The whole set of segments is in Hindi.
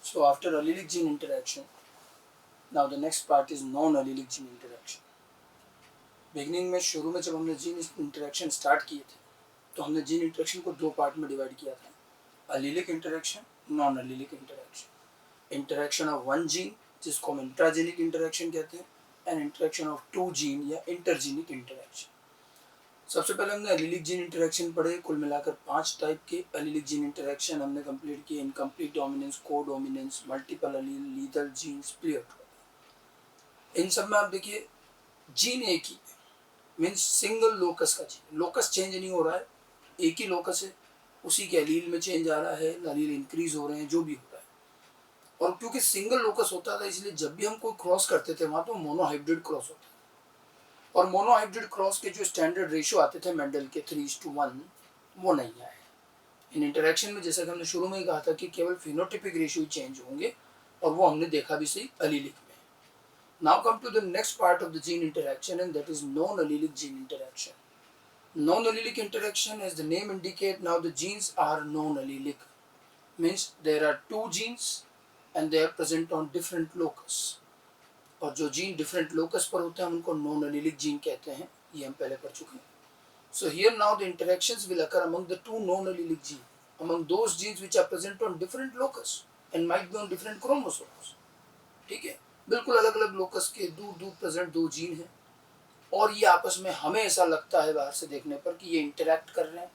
So after allelic gene interaction, now the next part is non-allelic gene interaction. Beginning में शुरू में जब हमने जीन इंटरेक्शन स्टार्ट किए थे तो हमने जीन इंटरेक्शन को दो पार्ट में डिवाइड किया था, allelic interaction, non allelic interaction. Interaction of one gene जिसको हम इंट्राजेनिक इंटरेक्शन कहते हैं, and interaction of two gene या इंटरजीनिक इंटरेक्शन. सबसे पहले हमने एलिलिक जीन इंटरेक्शन पढ़े. कुल मिलाकर 5 टाइप के एलिलिक जीन इंटरेक्शन हमने कंप्लीट किए. Incomplete dominance, codominance, multiple allele, lethal gene, split. इन सब में आप देखिए जीन एक ही है, मीन्स सिंगल लोकस का जीन. लोकस चेंज नहीं हो रहा है, एक ही लोकस है, उसी के एलील में चेंज आ रहा है, एलील इंक्रीज हो रहे हैं, जो भी हो रहा है. और क्योंकि सिंगल लोकस होता था इसलिए जब भी हम कोई क्रॉस करते थे वहाँ तो मोनोहाइब्रिड क्रॉस होता था. और मोनोहाइब्रिड क्रॉस के जो स्टैंडर्ड रेशियो आते थे मेंडल के 3:1 वो नहीं आए. इन इंटरेक्शन में जैसा कि हमने शुरू में ही कहा था कि केवल फिनोटिपिक रेशियो चेंज होंगे, और वो हमने देखा भी सही एलीलिक में. Now come to the next part of the gene interaction and that is non allelic gene interaction. Non allelic interaction, as the name indicate, now the genes are non allelic, means there are two genes and they are present on different locus. और जो जीन डिफरेंट लोकस पर होते हैं उनको नॉन एलीलिक जीन कहते हैं, ये हम पहले पढ़ चुके हैं. So here now the interactions will occur among the two non allelic gene among those genes which are present on different locus and might be on different chromosomes. ठीक है, बिल्कुल अलग अलग लोकस के दूर दूर प्रेजेंट दो जीन हैं, और ये आपस में हमें ऐसा लगता है बाहर से देखने पर कि ये इंटरैक्ट कर रहे हैं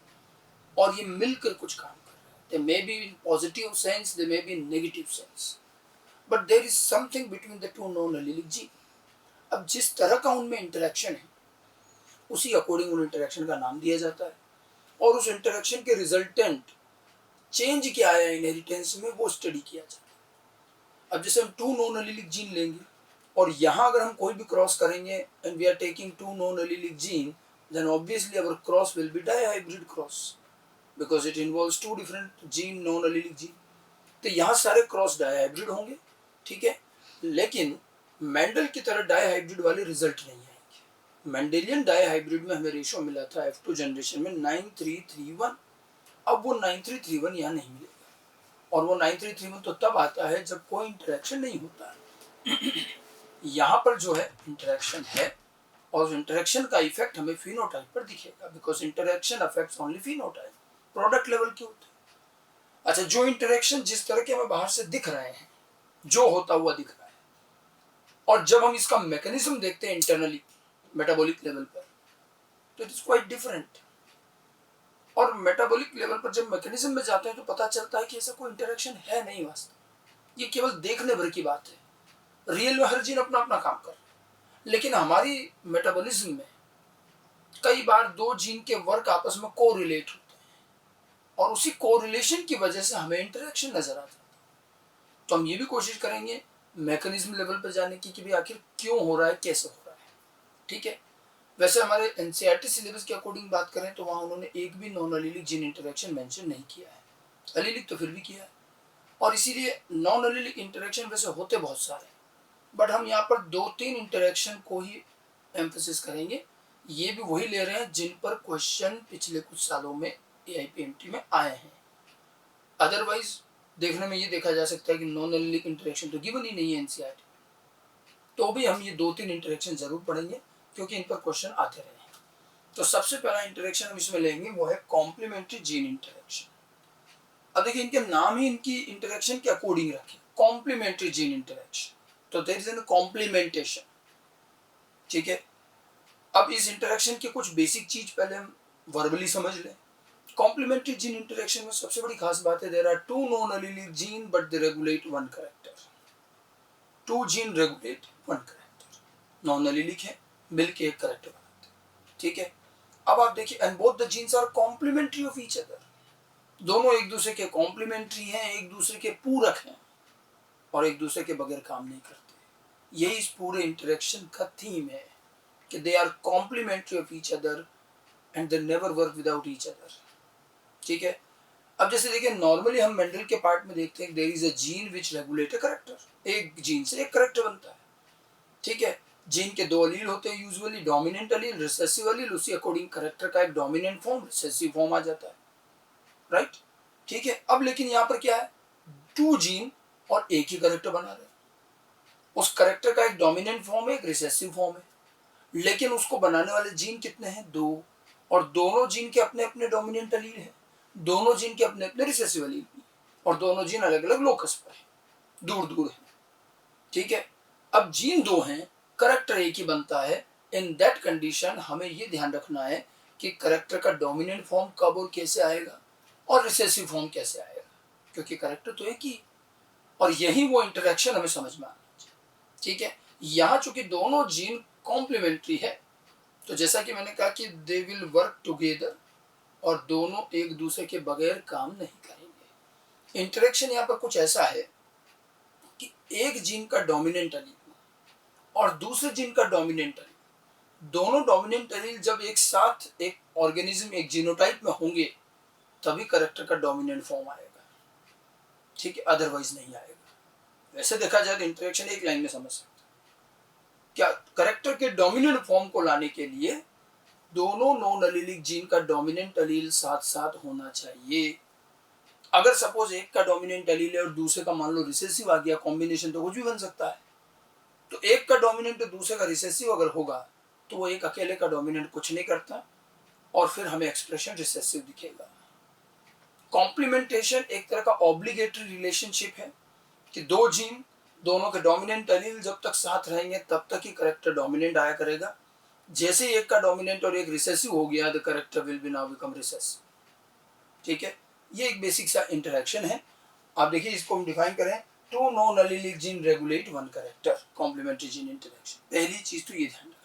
और ये मिलकर कुछ काम कर रहे हैं. They may be in positive sense, they may be in negative sense, but there is something between the two non allelic gene. अब जिस तरह का उनमें इंटरेक्शन है उसी अकॉर्डिंग उन इंटरेक्शन का नाम दिया जाता है, और उस इंटरेक्शन के रिजल्टेंट चेंज क्या आया इनहेरिटेंस में वो स्टडी किया जाता है. अब जैसे हम टू नॉन एलीलिक जीन लेंगे और यहाँ अगर हम कोई भी क्रॉस करेंगे and we are taking two non allelic gene, then obviously our cross will be dihybrid cross because it involves two different gene non allelic gene. तो यहाँ सारे क्रॉस डायहाइब्रिड होंगे, ठीक है, लेकिन मेंडल की तरह डायहाइब्रिड वाले रिजल्ट नहीं आएंगे. मेंडेलियन डायहाइब्रिड में हमें रेशियो मिला था F2 जनरेशन में 9331. अब वो 9331 यहाँ नहीं मिलेगा, और वो 9331 तो तब आता है जब कोई इंटरेक्शन नहीं होता है. यहाँ पर जो है इंटरेक्शन है, और इंटरेक्शन का इफेक्ट हमें फिनोटाइप पर दिखेगा, because interaction affects only phenotype, product level के होते हैं. अच्छा, जो इंटरेक्शन जिस तरह के हमें बाहर से दिख रहे हैं, जो होता हुआ दिख रहा है, और जब हम इसका मैकेनिज्म देखते हैं इंटरनली मेटाबॉलिक लेवल पर, तो इट इज क्वाइट डिफरेंट. और मेटाबॉलिक लेवल पर जब मैकेनिज्म में जाते हैं तो पता चलता है कि ऐसा कोई इंटरेक्शन है नहीं वास्तव, ये केवल देखने भर की बात है. रियल में हर जीन अपना अपना काम कर रहा है, लेकिन हमारी मेटाबॉलिज्म में कई बार दो जीन के वर्क आपस में कोरिलेट होते हैं, और उसी कोरिलेशन की वजह से हमें इंटरेक्शन नजर आता है. तो हम ये भी कोशिश करेंगे मैकेनिज्म लेवल पर जाने की कि भाई आखिर क्यों हो रहा है, कैसे हो रहा है. ठीक है, वैसे हमारे एनसीईआरटी सिलेबस के अकॉर्डिंग बात करें तो वहाँ उन्होंने एक भी non allelic gene interaction mention नहीं किया है. एलीलिक तो फिर भी किया है, और इसीलिए नॉन एलीलिक इंटरेक्शन वैसे होते बहुत सारे, बट हम यहाँ पर 2-3 इंटरेक्शन को ही एम्फेसिस करेंगे. ये भी वही ले रहे हैं जिन पर क्वेश्चन पिछले कुछ सालों में एआईपीएमटी में आए हैं. अदरवाइज देखने में ये देखा जा सकता है कि नॉन एलीलिक इंटरेक्शन तो गिवन ही नहीं है एनसीईआरटी में, तो भी हम ये 2-3 इंटरेक्शन जरूर पढ़ेंगे क्योंकि इन पर क्वेश्चन आते रहे हैं. तो सबसे पहला इंटरेक्शन हम इसमें लेंगे वो है कॉम्प्लीमेंट्री जीन इंटरेक्शन. अब देखिए इनके नाम ही इनकी इंटरेक्शन के अकॉर्डिंग रखे, कॉम्प्लीमेंट्री जीन इंटरेक्शन, तो देयर इज एन कॉम्प्लीमेंटेशन. ठीक है, अब इस इंटरेक्शन के कुछ बेसिक चीज पहले हम वर्बली समझ लें. कॉम्प्लीमेंट्री जीन इंटरेक्शन में सबसे बड़ी खास बात है there are two non allelic gene but they regulate one character. Two gene regulate one character, non allelic है, मिलके एक कैरेक्टर बनाते हैं. ठीक है, अब आप देखिए and both the genes are complementary of each other. दोनों एक दूसरे के कॉम्प्लीमेंट्री हैं, एक दूसरे के पूरक हैं, और एक दूसरे के बगैर काम नहीं करते. यही इस पूरे इंटरेक्शन का थीम है कि they are complementary of each other and they never work without each other. ठीक है, अब जैसे देखिए नॉर्मली हम मेंडल के पार्ट में देखते हैं there is a gene which regulate a character. एक जीन से एक कैरेक्टर बनता है. ठीक है, जीन के दो अलील होते हैं यूजुअली, डोमिनेंट अलील, रिसेसिव अलील, उसी अकॉर्डिंग कैरेक्टर का एक डोमिनेंट फॉर्म, रिसेसिव फॉर्म आ जाता है. राइट, ठीक है. अब लेकिन यहाँ पर क्या है, टू जीन और एक ही करेक्टर बना रहे हैं। उस करेक्टर का एक डोमिनेंट फॉर्म है, एक रिसेसिव फॉर्म है, लेकिन उसको बनाने वाले जीन कितने हैं? 2, और दोनों जीन के अपने अपने डोमिनेंट एलील हैं, दोनों जीन के अपने अपने रिसेसिव एलील भी, और दोनों जीन अलग अलग लोकस पर हैं, दूर दूर हैं। ठीक है, अब जीन 2 हैं, करेक्टर एक ही बनता है। इन दैट कंडीशन हमें ये ध्यान रखना है कि करेक्टर का डोमिनेंट फॉर्म कब और कैसे आएगा और रिसेसिव फॉर्म कैसे आएगा, क्योंकि करेक्टर तो एक ही, और यही वो इंटरेक्शन हमें समझ में आना चाहिए। ठीक है, यहाँ चूंकि दोनों जीन कॉम्प्लीमेंट्री है, तो जैसा कि मैंने कहा कि दे विल वर्क टुगेदर, और दोनों एक दूसरे के बगैर काम नहीं करेंगे। इंटरेक्शन यहाँ पर कुछ ऐसा है कि एक जीन का डोमिनेंट एलील और दूसरे जीन का डोमिनेंट एलील, दोनों डोमिनेंट एलील जब एक साथ एक ऑर्गेनिज्म, एक जीनोटाइप में होंगे, तभी करेक्टर का डोमिनेंट फॉर्म आएगा। ठीक है, अदरवाइज नहीं आएगा। वैसे देखा जाए तो इंटरेक्शन एक लाइन में समझ सकते हैं। क्या करेक्टर के डोमिनेंट फॉर्म को लाने के लिए दोनों नॉन एलीलिक जीन का डोमिनेंट एलील साथ साथ होना चाहिए। अगर सपोज एक का डोमिनेंट एलील है और दूसरे का मान लो रिसेसिव आ गया, कॉम्बिनेशन तो कुछ भी बन सकता है। तो एक का डोमिनेंट दूसरे का रिसेसिव अगर होगा तो वो एक अकेले का डोमिनेंट कुछ नहीं करता, और फिर हमें एक्सप्रेशन रिसेसिव दिखेगा। कॉम्प्लीमेंटेशन एक तरह का ऑब्लिगेटरी रिलेशनशिप है कि दो जीन, दोनों के डोमिनेंट एलील जब तक साथ रहेंगे तब तक ही करेक्टर डोमिनेंट आया करेगा। जैसे एक का डोमिनेंट और एक रिसेसिव हो गया, the character will be now become recessive. ठीक है, ये एक बेसिक सा इंटरेक्शन है। आप देखिए, इसको हम डिफाइन करें, two non allelic gene regulate one character, complementary gene interaction. पहली चीज तो ये ध्यान रखना।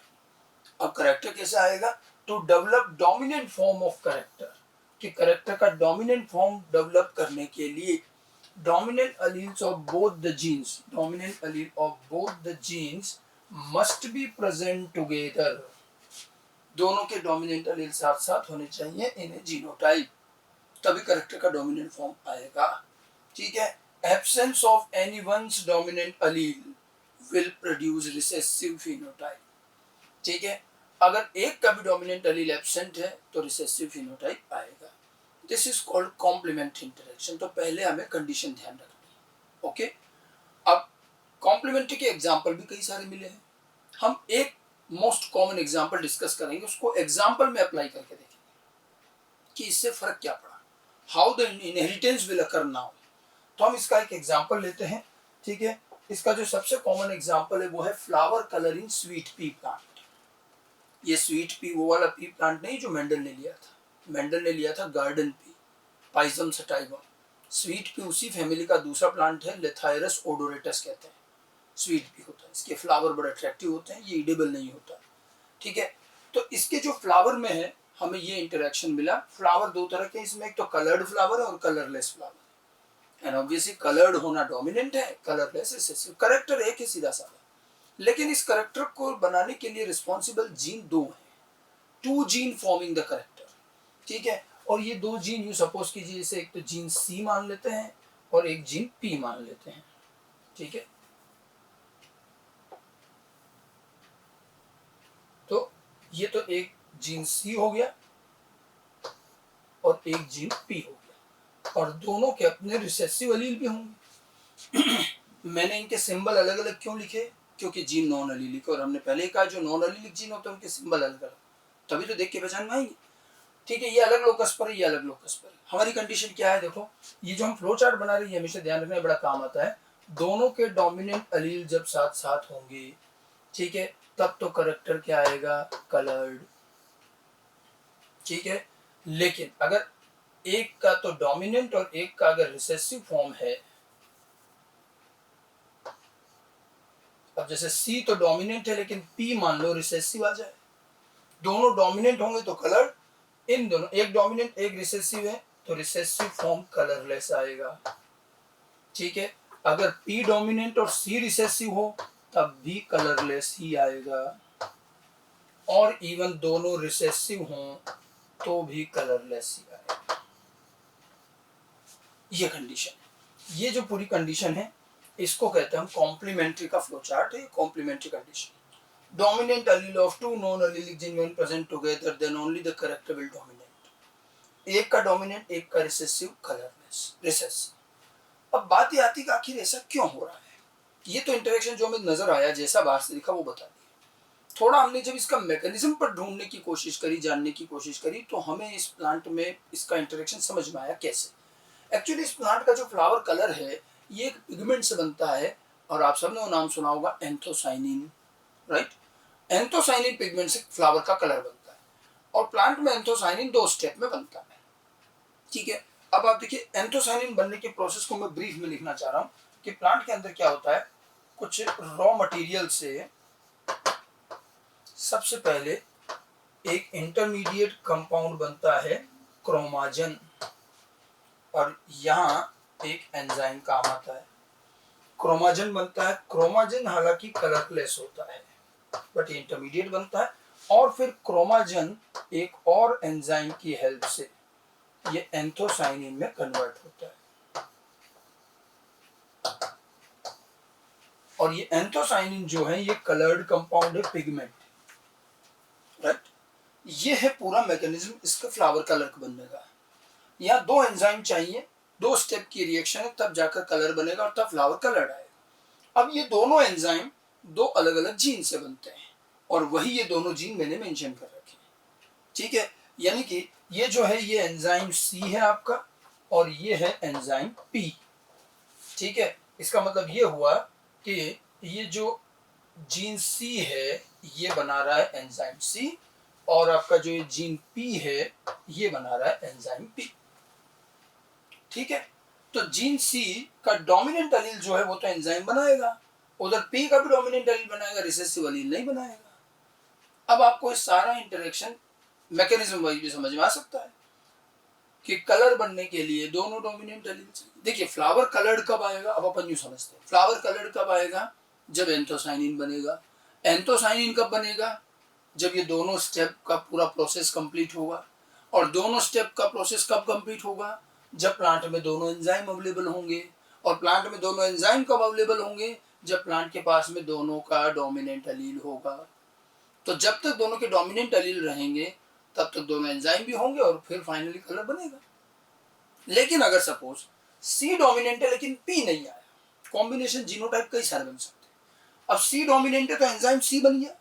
अब करेक्टर कैसे आएगा? To develop dominant form of character, कि करेक्टर का डोमिनेंट फॉर्म डेवलप करने के लिए dominant alleles of both the genes, dominant allele of both the genes must be present together. दोनों के डोमिनेंट एलील साथ साथ होने चाहिए इन ए जीनोटाइप, तभी करेक्टर का डोमिनेंट फॉर्म आएगा। ठीक है, absence of any ones dominant allele will produce recessive phenotype. ठीक है, अगर एक का भी डोमिनेंट एलील एब्सेंट है तो रिसेसिव फिनोटाइप आएगा। This is called complementary interaction. तो पहले हमें कंडीशन ध्यान रखनी है। ओके, अब कॉम्प्लीमेंट्री के एग्जांपल भी कई सारे मिले हैं। हम एक मोस्ट कॉमन एग्जांपल डिस्कस करेंगे, उसको एग्जांपल में अप्लाई करके देखेंगे कि इससे फर्क क्या पड़ा, how the inheritance will occur now. तो हम इसका एक एग्जांपल लेते हैं। ठीक है, इसका जो सबसे कॉमन एग्जांपल है वो है flower colour in sweet P plant. ये स्वीट पी वो वाला पी प्लांट नहीं जो मेंडल ने लिया था, मेंडल ने लिया था garden pea, pisum sativum. Sweet pea उसी फैमिली का दूसरा प्लांट है, लेथायरस ओडोरेटस कहते हैं। स्वीट पी होता है, इसके फ्लावर बड़े अट्रैक्टिव होते हैं, ये एडिबल नहीं होता। ठीक है, तो इसके जो फ्लावर में है हमें ये इंटरेक्शन मिला। फ्लावर दो तरह के, इसमें एक तो कलर्ड फ्लावर है और colourless flower. And obviously coloured होना डोमिनेंट है, कलरलेस रिसेसिव। करेक्टर एक है सीधा साधा, लेकिन इस करेक्टर को बनाने के लिए रिस्पॉन्सिबल जीन 2 हैं, 2 जीन फॉर्मिंग द करेक्टर। ठीक है, और ये 2 जीन यू सपोज कीजिए, इसे एक तो जीन सी मान लेते हैं और एक जीन पी मान लेते हैं। ठीक है, तो ये तो एक जीन सी हो गया और एक जीन पी हो गया, और दोनों के अपने रिसेसिव एलील भी होंगे। मैंने इनके सिंबल अलग अलग क्यों लिखे? क्योंकि जीन नॉन एलीलिक, और हमने पहले कहा जो नॉन एलीलिक जीन होते हैं उनके सिंबल अलग अलग, तभी तो देख के पहचान में आएंगे। ठीक है, ये अलग लोकस पर है, ये अलग लोकस पर है। हमारी कंडीशन क्या है? देखो, ये जो हम फ्लो चार्ट बना रहे हैं हमेशा ध्यान रखना बड़ा काम आता है। दोनों के डोमिनेंट एलील जब साथ साथ होंगे, ठीक है, तब तो करेक्टर क्या आएगा? कलर्ड। ठीक है, लेकिन अगर एक का तो डोमिनेंट और एक का अगर रिसेसिव फॉर्म है, अब जैसे सी तो डोमिनेंट है लेकिन पी मान लो रिसेसिव आ जाए, दोनों डोमिनेंट होंगे तो कलर, इन दोनों एक डोमिनेंट एक रिसेसिव है तो रिसेसिव फॉर्म कलरलेस आएगा। ठीक है, अगर पी डोमिनेंट और सी रिसेसिव हो तब भी कलरलेस ही आएगा, और इवन दोनों रिसेसिव हों तो भी कलरलेस ही आएगा। ये कंडीशन है। ये जो पूरी कंडीशन है इसको कहते हैं हम कॉम्प्लीमेंट्री का फ्लो चार्ट है, complementary condition. Dominant allele of two non allelic gene when present together then only the character will dominate. एक का डोमिनेंट एक का रिसेसिव, कलरलेस रिसेसिव। अब बात ये आती कि आखिर ऐसा क्यों हो रहा है। ये तो इंटरेक्शन जो हमें नजर आया, जैसा बाहर से दिखा वो बता दिया। थोड़ा हमने जब इसका मैकेनिज्म पर ढूंढने की कोशिश करी, जानने की कोशिश करी, तो हमें इस प्लांट में इसका इंटरेक्शन समझ में आया कैसे। एक्चुअली इस प्लांट का जो फ्लावर कलर है ये एक पिगमेंट से बनता है, और आप सबने वो नाम सुना होगा, एंथोसाइनिन, राइट। एंथोसाइनिन पिगमेंट से फ्लावर का कलर बनता है, और प्लांट में एंथोसाइनिन 2 स्टेप में बनता है, ठीक है। अब आप देखिए एंथोसाइनिन बनने के प्रोसेस को मैं ब्रीफ में लिखना चाह रहा हूँ कि प्लांट के अंदर क्या होता है। कुछ रॉ मटेरियल से सबसे पहले एक इंटरमीडिएट कंपाउंड बनता है क्रोमाजन, और यहाँ एक एंजाइम काम आता है। क्रोमाजन बनता है। क्रोमाजन हालांकि कलरलेस होता है, बट ये इंटरमीडिएट बनता है, और फिर क्रोमाजन एक और एंजाइम की हेल्प से ये एंथोसाइनिन में कन्वर्ट होता है, और ये एंथोसाइनिन जो है ये कलर्ड कंपाउंड है, पिगमेंट, राइट। ये है पूरा मैकेनिज्म इसका फ्लावर कलर बनने का। यहाँ 2 एंजाइम चाहिए, 2 स्टेप की रिएक्शन है, तब जाकर कलर बनेगा और तब फ्लावर कलर आएगा। अब ये दोनों एंजाइम 2 अलग अलग जीन से बनते हैं, और वही ये दोनों जीन मैंने मेंशन कर रखे हैं, ठीक है। यानी कि ये जो है ये एंजाइम सी है आपका, और ये है एंजाइम पी, ठीक है। इसका मतलब ये हुआ कि ये जो जीन सी है ये बना रहा है एंजाइम सी, और आपका जो ये जीन पी है ये बना रहा है एंजाइम पी, ठीक है। तो जीन सी का डोमिनेंट एलील जो है वो तो एंजाइम बनाएगा, उधर पी का भी डोमिनेंट एलील बनाएगा, रिसेसिव एलील नहीं बनाएगा। अब आपको इस सारा इंटरेक्शन मैकेनिज्म वाइज भी समझ में आ सकता है कि कलर बनने के लिए दोनों डोमिनेंट एलील चाहिए। देखिए फ्लावर कलर्ड कब आएगा, अब अपन यूं समझते हैं, फ्लावर कलर्ड कब आएगा, जब एंथोसाइनिन बनेगा। एंथोसाइनिन कब बनेगा, जब ये दोनों स्टेप का पूरा प्रोसेस कंप्लीट होगा, और दोनों स्टेप का प्रोसेस कब कंप्लीट होगा, जब प्लांट में दोनों एंजाइम अवेलेबल होंगे। और प्लांट में दोनों एंजाइम कब अवेलेबल होंगे, जब प्लांट के पास में दोनों का डोमिनेंट एलील होगा। तो जब तक दोनों के डोमिनेंट एलील रहेंगे तब तक दोनों एंजाइम भी होंगे, और फिर फाइनली कलर बनेगा। लेकिन अगर सपोज सी डोमिनेंट है लेकिन पी नहीं आया, कॉम्बिनेशन जीनोटाइप कई सारे बन सकते हैं। अब सी डोमिनेंट है तो एंजाइम सी बन गया,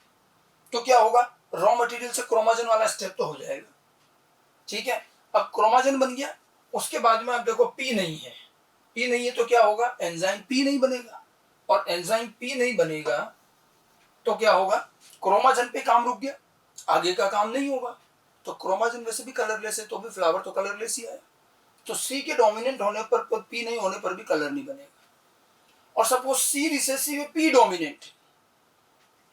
तो क्या होगा, रॉ मटेरियल से क्रोमाजन वाला स्टेप तो हो जाएगा, ठीक है। अब क्रोमाजन बन गया, उसके बाद में आप देखो पी नहीं है, पी नहीं है तो क्या होगा, एंजाइम पी नहीं बनेगा, और एंजाइम पी नहीं बनेगा तो क्या होगा, क्रोमाजन पे काम रुक गया, आगे का काम नहीं होगा। तो क्रोमाजन वैसे भी कलरलेस है, तो भी फ्लावर तो कलरलेस ही आया। तो सी के डोमिनेंट होने पर पी नहीं होने पर भी कलर नहीं बनेगा। और सपोज सी रिसेसिव है, पी डोमिनेंट,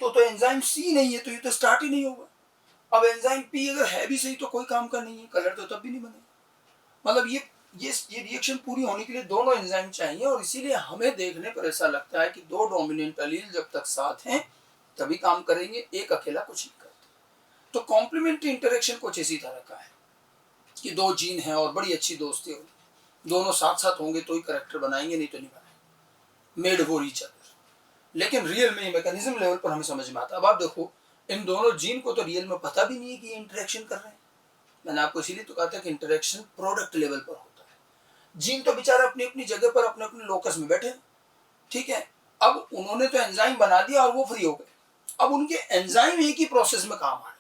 तो एंजाइम सी नहीं है, तो ये तो स्टार्ट ही नहीं होगा। अब एंजाइम पी अगर है भी सही तो कोई काम का नहीं है, कलर तो तब भी नहीं बनेगा। मतलब ये रिएक्शन पूरी होने के लिए दोनों एंजाइम चाहिए, और इसीलिए हमें देखने पर ऐसा लगता है कि 2 डोमिनेंट एलील जब तक साथ हैं तभी काम करेंगे, एक अकेला कुछ नहीं करता। तो कॉम्प्लीमेंट्री इंटरेक्शन कुछ इसी तरह का है कि 2 जीन हैं और बड़ी अच्छी दोस्ती होगी, दोनों साथ साथ होंगे तो ही करेक्टर बनाएंगे, नहीं तो नहीं बनाएंगे, मेड फॉर ईच अदर। लेकिन रियल में मैकेनिज्म लेवल पर हमें समझ में आता है। अब आप देखो इन दोनों जीन को तो रियल में पता भी नहीं है कि ये इंटरेक्शन कर रहे हैं। मैंने आपको इसीलिए तो कहा था कि इंटरेक्शन प्रोडक्ट लेवल पर होता है। जीन तो बेचारे अपनी अपनी जगह पर अपने अपने लोकस में बैठे, ठीक है। अब उन्होंने तो एंजाइम बना दिया और वो फ्री हो गए, अब उनके एंजाइम एक ही प्रोसेस में काम आ रहे हैं,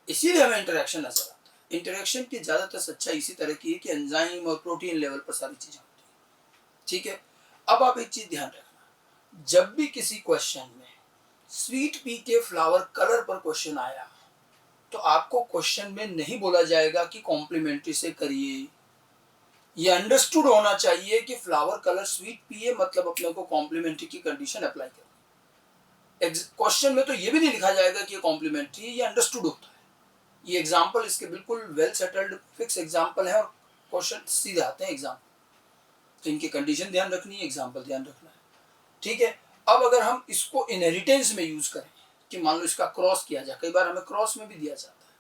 इसीलिए हमें इंटरेक्शन नजर आता है। इंटरेक्शन की ज्यादातर सच्चाई इसी तरह की है कि एंजाइम और प्रोटीन लेवल पर सारी चीजें होती है, ठीक है। अब आप एक चीज ध्यान रखना, जब भी किसी क्वेश्चन में स्वीट पी के फ्लावर कलर पर क्वेश्चन आया तो आपको क्वेश्चन में नहीं बोला जाएगा कि कॉम्प्लीमेंट्री से करिए। ये अंडरस्टूड होना चाहिए कि फ्लावर कलर स्वीट पी है, मतलब अपने को कॉम्प्लीमेंट्री की कंडीशन अप्लाई करें। क्वेश्चन में तो ये भी नहीं लिखा जाएगा कि ये कॉम्प्लीमेंट्री है, ये अंडरस्टूड होता है। ये एग्जाम्पल इसके बिल्कुल वेल सेटल्ड फिक्स एग्जाम्पल है, और क्वेश्चन सीधे आते हैं एग्जाम्पल। तो इनकी कंडीशन ध्यान रखनी है, एग्जाम्पल ध्यान रखना है, ठीक है। अब अगर हम इसको इनहेरिटेंस में यूज करें कि मान लो इसका क्रॉस किया जाए, कई बार हमें क्रॉस में भी दिया जाता है,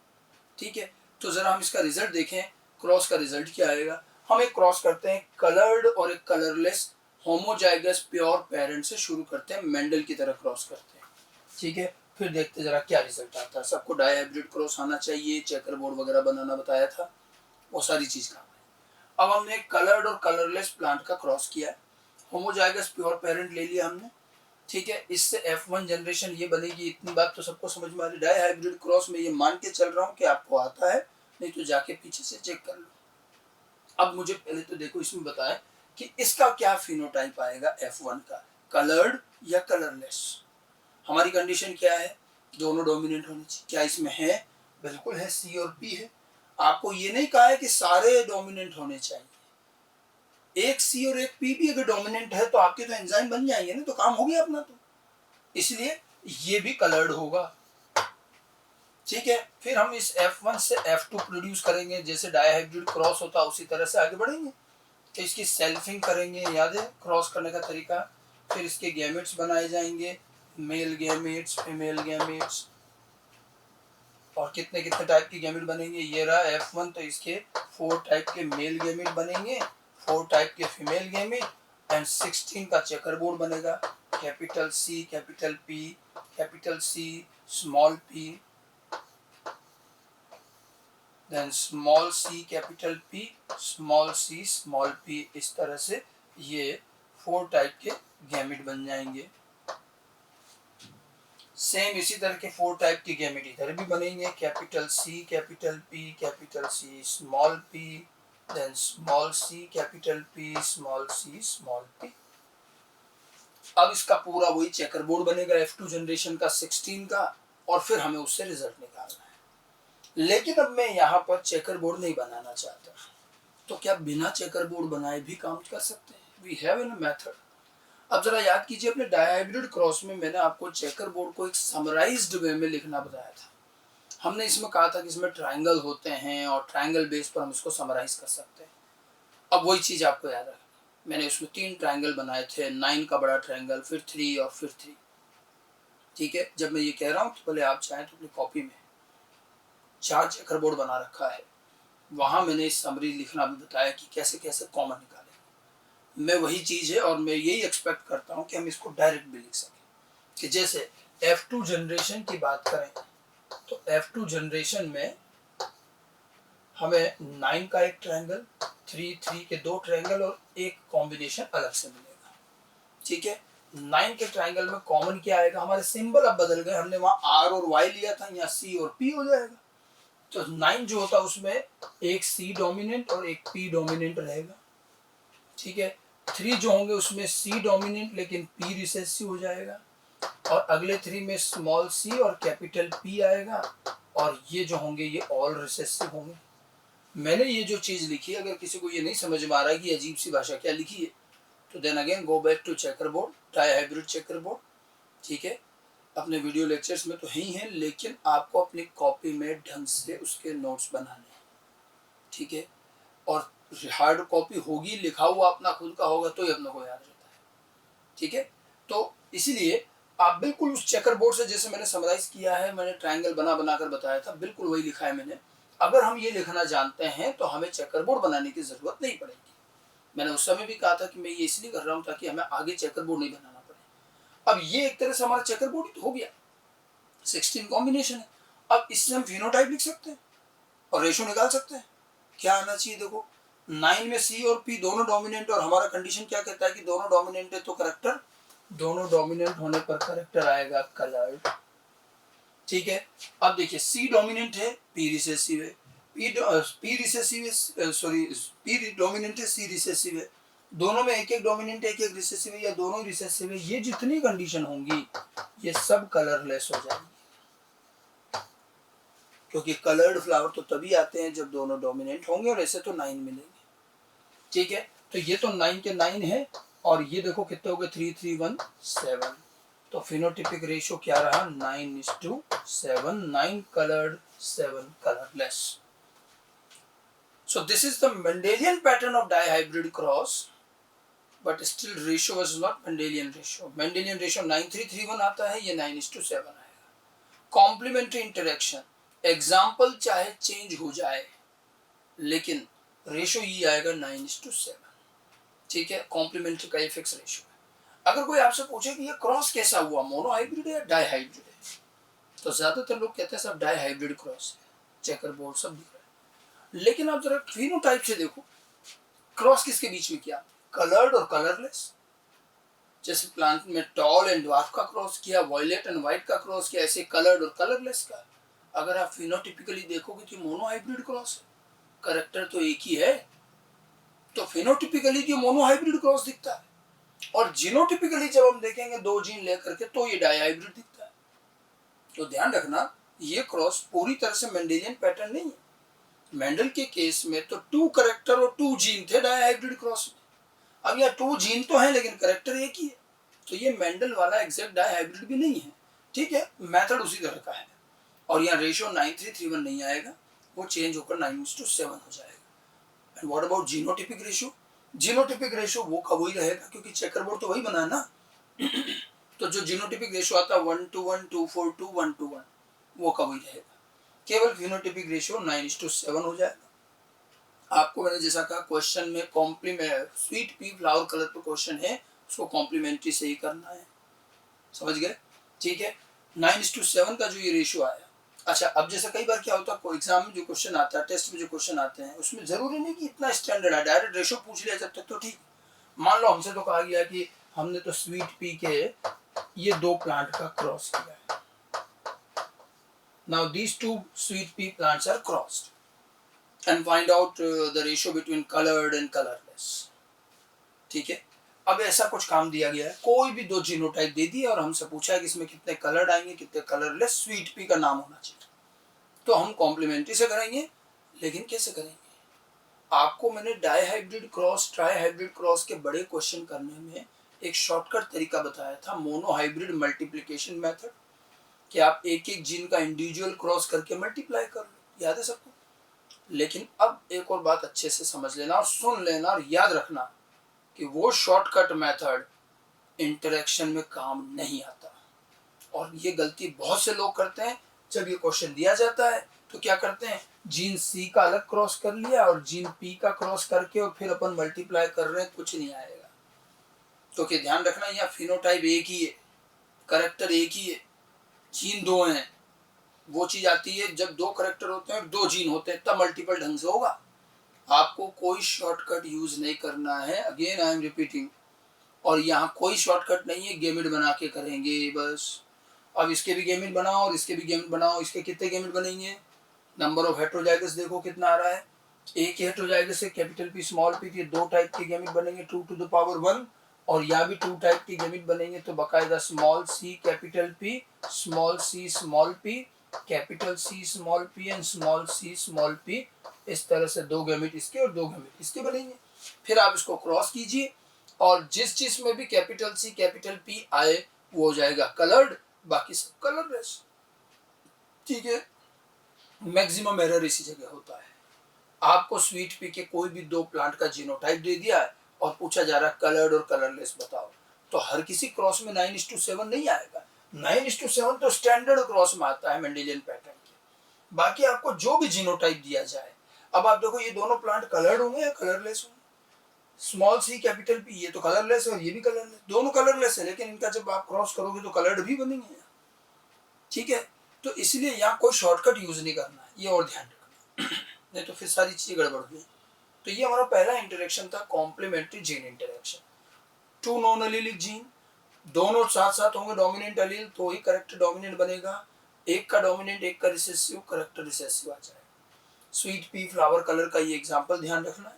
ठीक है। तो जरा हम इसका रिजल्ट देखें, क्रॉस का रिजल्ट क्या आएगा। हम एक क्रॉस करते हैं कलर्ड और एक कलरलेस होमोजाइगस प्योर पेरेंट से शुरू करते हैं, मेंडल की तरह क्रॉस करते हैं, ठीक है। फिर देखते जरा क्या रिजल्ट आता है। सबको डाई हाइब्रिड क्रॉस आना चाहिए, चेकर बोर्ड वगैरह बनाना बताया था, वो सारी चीज काम है। अब हमने कलर्ड और कलरलेस प्लांट का क्रॉस किया है, होमोजाइगस प्योर पेरेंट ले लिया हमने, ठीक है। इससे F1 जनरेशन ये बनेगी। इतनी बात तो सबको समझ में आ रही। डाई हाइब्रिड क्रॉस में ये मान के चल रहा हूँ कि आपको आता है, नहीं तो जाके पीछे से चेक कर लो। अब मुझे पहले तो देखो इसमें बताएं कि इसका क्या फिनोटाइप आएगा F1 का, कलर्ड या कलरलेस। हमारी कंडीशन क्या है, दोनों डोमिनेंट होनी चाहिए। क्या इसमें है? बिल्कुल है, C और P है। आपको ये नहीं कहा है कि सारे डोमिनेंट होने चाहिए। एक C और एक P भी अगर डोमिनेंट है तो आपके तो एंजाइम बन जाएंगे ना, तो काम हो गया अपना। तो इसलिए ये भी कलर्ड होगा, ठीक है। फिर हम इस F1 से F2 प्रोड्यूस करेंगे, जैसे डाइहाइब्रिड क्रॉस होता है उसी तरह से आगे बढ़ेंगे। तो इसकी सेल्फिंग करेंगे, याद है क्रॉस करने का तरीका। फिर इसके गैमेट्स बनाए जाएंगे, मेल गैमेट्स, फीमेल गैमेट्स, और कितने कितने टाइप के गैमेट बनेंगे। ये रहा F1, तो इसके 4 टाइप के मेल गैमेट बनेंगे, 4 टाइप के फीमेल गैमेट, एंड 16 का चेकर बोर्ड बनेगा। Capital C, capital P, capital C, small p, then small c, capital P, small c, small p। इस तरह से ये 4 टाइप के गैमेट बन जाएंगे। सेम इसी तरह के 4 टाइप के गैमेट इधर भी बनेंगे, capital C, capital P, capital C, small p, then small c, capital P, small c, small p। अब इसका पूरा वही चेकर बोर्ड बनेगा F2 जनरेशन का 16 का, और फिर हमें उससे रिजल्ट निकालना है। लेकिन अब मैं यहाँ पर चेकर बोर्ड नहीं बनाना चाहता, तो क्या बिना चेकर बोर्ड बनाए भी काम कर सकते हैं? We have an method. अब जरा याद कीजिए, अपने डाइहाइब्रिड क्रॉस में मैंने आपको चेकर बोर्ड को एक समराइज्ड वे में लिखना बताया था। हमने इसमें कहा था कि इसमें ट्रायंगल होते हैं और ट्रायंगल बेस पर हम इसको समराइज कर सकते हैं। अब वही चीज आपको याद रखना, मैंने उसमें 3 ट्रायंगल बनाए थे, 9 का बड़ा ट्रायंगल, फिर 3 और फिर 3, ठीक है। जब मैं ये कह रहा हूँ तो पहले आप चाहें तो अपनी कॉपी में 4 चेकर बोर्ड बना रखा है, वहां मैंने इस समरी लिखना भी बताया कि कैसे कैसे कॉमन निकालें। मैं वही चीज है, और मैं यही एक्सपेक्ट करता हूँ कि हम इसको डायरेक्ट भी लिख सकें। कि जैसे F2 जनरेशन की बात करें तो F2 जनरेशन में हमें 9 का एक ट्रायंगल, 3 के 2 ट्रायंगल और एक कॉम्बिनेशन अलग से मिलेगा, ठीक है। 9 के ट्रायंगल में कॉमन क्या आएगा, हमारे सिंबल अब बदल गए, हमने वहां R और Y लिया था, यहाँ C और P हो जाएगा। तो 9 जो होता है उसमें एक C डोमिनेंट और एक P डोमिनेंट रहेगा, ठीक है। 3 जो होंगे उसमें C डोमिनेंट लेकिन P रिसेसिव हो जाएगा, और अगले 3 में स्मॉल c और कैपिटल P आएगा, और ये जो होंगे ये ऑल रिसेसिव होंगे। मैंने ये जो चीज लिखी है, अगर किसी को ये नहीं समझ में आ रहा है कि अजीब सी भाषा क्या लिखी है, तो then again go back to checker board, dihybrid checker board, ठीक है। अपने वीडियो लेक्चर्स में तो ही है, लेकिन आपको अपनी कॉपी में ढंग से उसके नोट्स बनाने हैं, ठीक है। और हार्ड कॉपी होगी, लिखा हुआ अपना खुद का होगा तो ही अपने को याद रहता है, ठीक है। तो इसीलिए आप बिल्कुल उस चेकर बोर्ड से, जैसे मैंने समराइज किया है, मैंने ट्रायंगल बना बनाकर बताया था, बिल्कुल वही लिखा है मैंने। अगर हम ये लिखना जानते हैं तो हमें चेकर बोर्ड बनाने की जरूरत नहीं पड़ेगी। मैंने उस समय भी कहा था कि मैं ये इसलिए कर रहा हूँ ताकि हमें आगे चेकर बोर्ड नहीं बनाना पड़े। अब ये एक तरह से हमारा चेकर बोर्ड हो गया, 16 कॉम्बिनेशन है। अब इससे हम फिनोटाइप लिख सकते हैं और रेशो निकाल सकते हैं। क्या आना चाहिए, देखो 9 में C और P दोनों डोमिनेंट, और हमारा कंडीशन क्या कहता है कि दोनों डोमिनेंट है, तो करेक्टर, दोनों डोमिनेंट होने पर करेक्टर आएगा कलर्ड, ठीक है। अब देखिए C डोमिनेंट है, P रिसेसिव है, P रिसेसिव है, सॉरी P डोमिनेंट है, C रिसेसिव है, दोनों में एक एक डोमिनेंट है, एक एक रिसेसिव है, या दोनों रिसेसिव है, ये जितनी कंडीशन होंगी ये सब कलरलेस हो जाएंगी, क्योंकि कलर्ड फ्लावर तो तभी आते हैं जब दोनों डोमिनेंट होंगे, और ऐसे तो 9 मिलेंगे, ठीक है। तो ये तो 9 के 9 है, और ये देखो कितने हो गए, 3 3 1 7। तो फिनोटिपिक रेशियो क्या रहा, 9:7, 9 coloured 7 colourless. So this is the Mendelian pattern of dihybrid cross, but still ratio was not Mendelian ratio. Mendelian ratio 9:3:1 आता है, ये 9:7 आएगा। कॉम्प्लीमेंट्री इंटरेक्शन, एग्जाम्पल चाहे चेंज हो जाए लेकिन रेशियो ये आएगा 9:7, ठीक है। कॉम्प्लीमेंट्री का ये फिक्स रेशियो है। अगर कोई आपसे पूछे कि ये क्रॉस कैसा हुआ, मोनो हाइब्रिड है या डाई हाइब्रिड है, तो ज्यादातर लोग कहते हैं सब डाई हाइब्रिड क्रॉस है, चेकर बोर्ड सब दिख रहा है। लेकिन आप जरा फिनोटाइप से देखो, क्रॉस किसके बीच में किया? कलर्ड और कलरलेस। जैसे प्लांट में टॉल एंड ड्वार्फ का क्रॉस किया, वॉयलेट एंड व्हाइट का क्रॉस किया, ऐसे कलर्ड और कलरलेस का। अगर आप फिनोटिपिकली देखोगे तो मोनो हाइब्रिड क्रॉस है, करेक्टर तो एक ही है, तो फिनोटिपिकली जो मोनो हाइब्रिड क्रॉस दिखता है। और जीनोटिपिकली जब हम देखेंगे दो जीन लेकर के तो ये डाई हाइब्रिड दिखता है। तो ध्यान रखना, ये क्रॉस पूरी तरह से मेंडेलियन पैटर्न नहीं है। मेंडल के केस में तो 2 करेक्टर और 2 जीन थे डाई हाइब्रिड क्रॉस में। अब यह 2 जीन तो है लेकिन करेक्टर एक ही है, तो ये मेंडल वाला एग्जैक्ट डाई हाइब्रिड भी नहीं है। ठीक है, मेथड उसी तरह का है। और यहाँ रेशियो 9331 नहीं आएगा, वो चेंज होकर 9:7 हो जाएगा। And what about genotypic ratio? Genotypic ratio वो का वही रहेगा, क्योंकि चेकरबोर्ड तो वही बना है ना। तो जो जीनोटिपिक रेशियो आता है 1:1, 2:4, 1:1, वो का वही रहेगा। केवल फिनोटिपिक रेशियो 9:7 हो जाएगा। आपको मैंने जैसा कहा क्वेश्चन में complement sweet pea flower colour पर क्वेश्चन है, उसको कॉम्प्लीमेंट्री से ही करना है। समझ गए? ठीक है, 9:7 का जो ये रेशियो आया। अच्छा, अब जैसे कई बार क्या होता है, एग्जाम में जो क्वेश्चन आता है, टेस्ट में जो क्वेश्चन आते हैं, उसमें जरूरी नहीं कि इतना स्टैंडर्ड है, डायरेक्ट रेशियो पूछ लिया जब तक तो ठीक। मान लो हमसे तो कहा गया कि हमने तो स्वीट पी के ये 2 प्लांट का क्रॉस किया है। Now these 2 sweet pea plants are crossed and find out the ratio between colored and colorless. ठीक है, अब ऐसा कुछ काम दिया गया है, कोई भी 2 जीनोटाइप दे दिए और हमसे पूछा है कि इसमें कितने कलर्ड आएंगे कितने कलरलेस, स्वीट पी का नाम होना चाहिए। तो हम कॉम्प्लीमेंट्री से करेंगे, लेकिन कैसे करेंगे? आपको मैंने dihybrid cross, trihybrid cross के बड़े क्वेश्चन करने में एक शॉर्टकट तरीका बताया था, मोनो हाइब्रिड मल्टीप्लिकेशन मेथड, कि आप एक एक जीन का इंडिविजुअल क्रॉस करके मल्टीप्लाई कर लो। याद है सबको? लेकिन अब एक और बात अच्छे से समझ लेना और सुन लेना और याद रखना कि वो शॉर्टकट मेथड इंटरेक्शन में काम नहीं आता। और ये गलती बहुत से लोग करते हैं। जब ये क्वेश्चन दिया जाता है तो क्या करते हैं, जीन सी का अलग क्रॉस कर लिया और जीन पी का क्रॉस करके और फिर अपन मल्टीप्लाई कर रहे हैं, कुछ नहीं आएगा। तो क्या ध्यान रखना, यहाँ फिनोटाइप एक ही है, करेक्टर एक ही है, जीन 2 हैं। वो चीज आती है जब 2 करेक्टर होते हैं और 2 जीन होते हैं, तब मल्टीपल ढंग से होगा। आपको कोई शॉर्टकट यूज नहीं करना है, अगेन आई एम रिपीटिंग। और यहाँ कोई शॉर्टकट नहीं है, गेमिट बना के करेंगे बस। अब इसके भी गेमिट बनाओ और इसके भी गेमिट बनाओ। इसके कितने गेमिट बनेंगे? नंबर ऑफ हेट्रोजाइगस देखो कितना आ रहा है। एक ही हेट्रोजाइगस से कैपिटल पी स्मॉल पी के 2 टाइप के गेमिट बनेंगे, 2⁻1। और यहाँ भी 2 टाइप के गेमिट बनेंगे, तो बकायदा small C capital P, small C small P, capital C small P and small C small P. इस तरह से 2 गेमिट इसके और 2 गेमिट इसके बनेंगे। फिर आप इसको क्रॉस कीजिए और जिस में भी कैपिटल सी कैपिटल पी आए वो हो जाएगा कलर्ड, बाकी सब कलरलेस। ठीक है, मैक्सिमम एरर इसी जगह होता है। आपको स्वीट पी के कोई भी 2 प्लांट का जीनोटाइप दे दिया है और पूछा जा रहा है कलर्ड और कलरलेस बताओ, तो हर किसी क्रॉस में 9:7 नहीं आएगा। 9:7 तो स्टैंडर्ड क्रॉस में आता है मेंडेलियन पैटर्न के। बाकी आपको जो भी जीनोटाइप दिया जाए, अब आप देखो ये दोनों प्लांट कलर्ड होंगे या कलरलेस होंगे? स्मॉल सी कैपिटल पी, ये तो कलरलेस है और ये भी कलरलेस, दोनों कलरलेस है, लेकिन इनका जब आप क्रॉस करोगे तो कलर्ड भी बनेंगे। ठीक है, तो इसलिए यहाँ कोई शॉर्टकट यूज नहीं करना है, ये और ध्यान रखना, नहीं तो फिर सारी चीजें गड़बड़ हुई। तो ये हमारा पहला इंटरेक्शन था, complementary gene interaction. 2 non allelic gene, दोनों साथ साथ होंगे डोमिनेंट एलील, तो ही करेक्टर डोमिनेंट बनेगा। एक का डोमिनेंट एक का रिसेसिव, करेक्टर रिसेसिव आ जाएगा। स्वीट पी फ्लावर कलर का ये एग्जांपल ध्यान रखना है।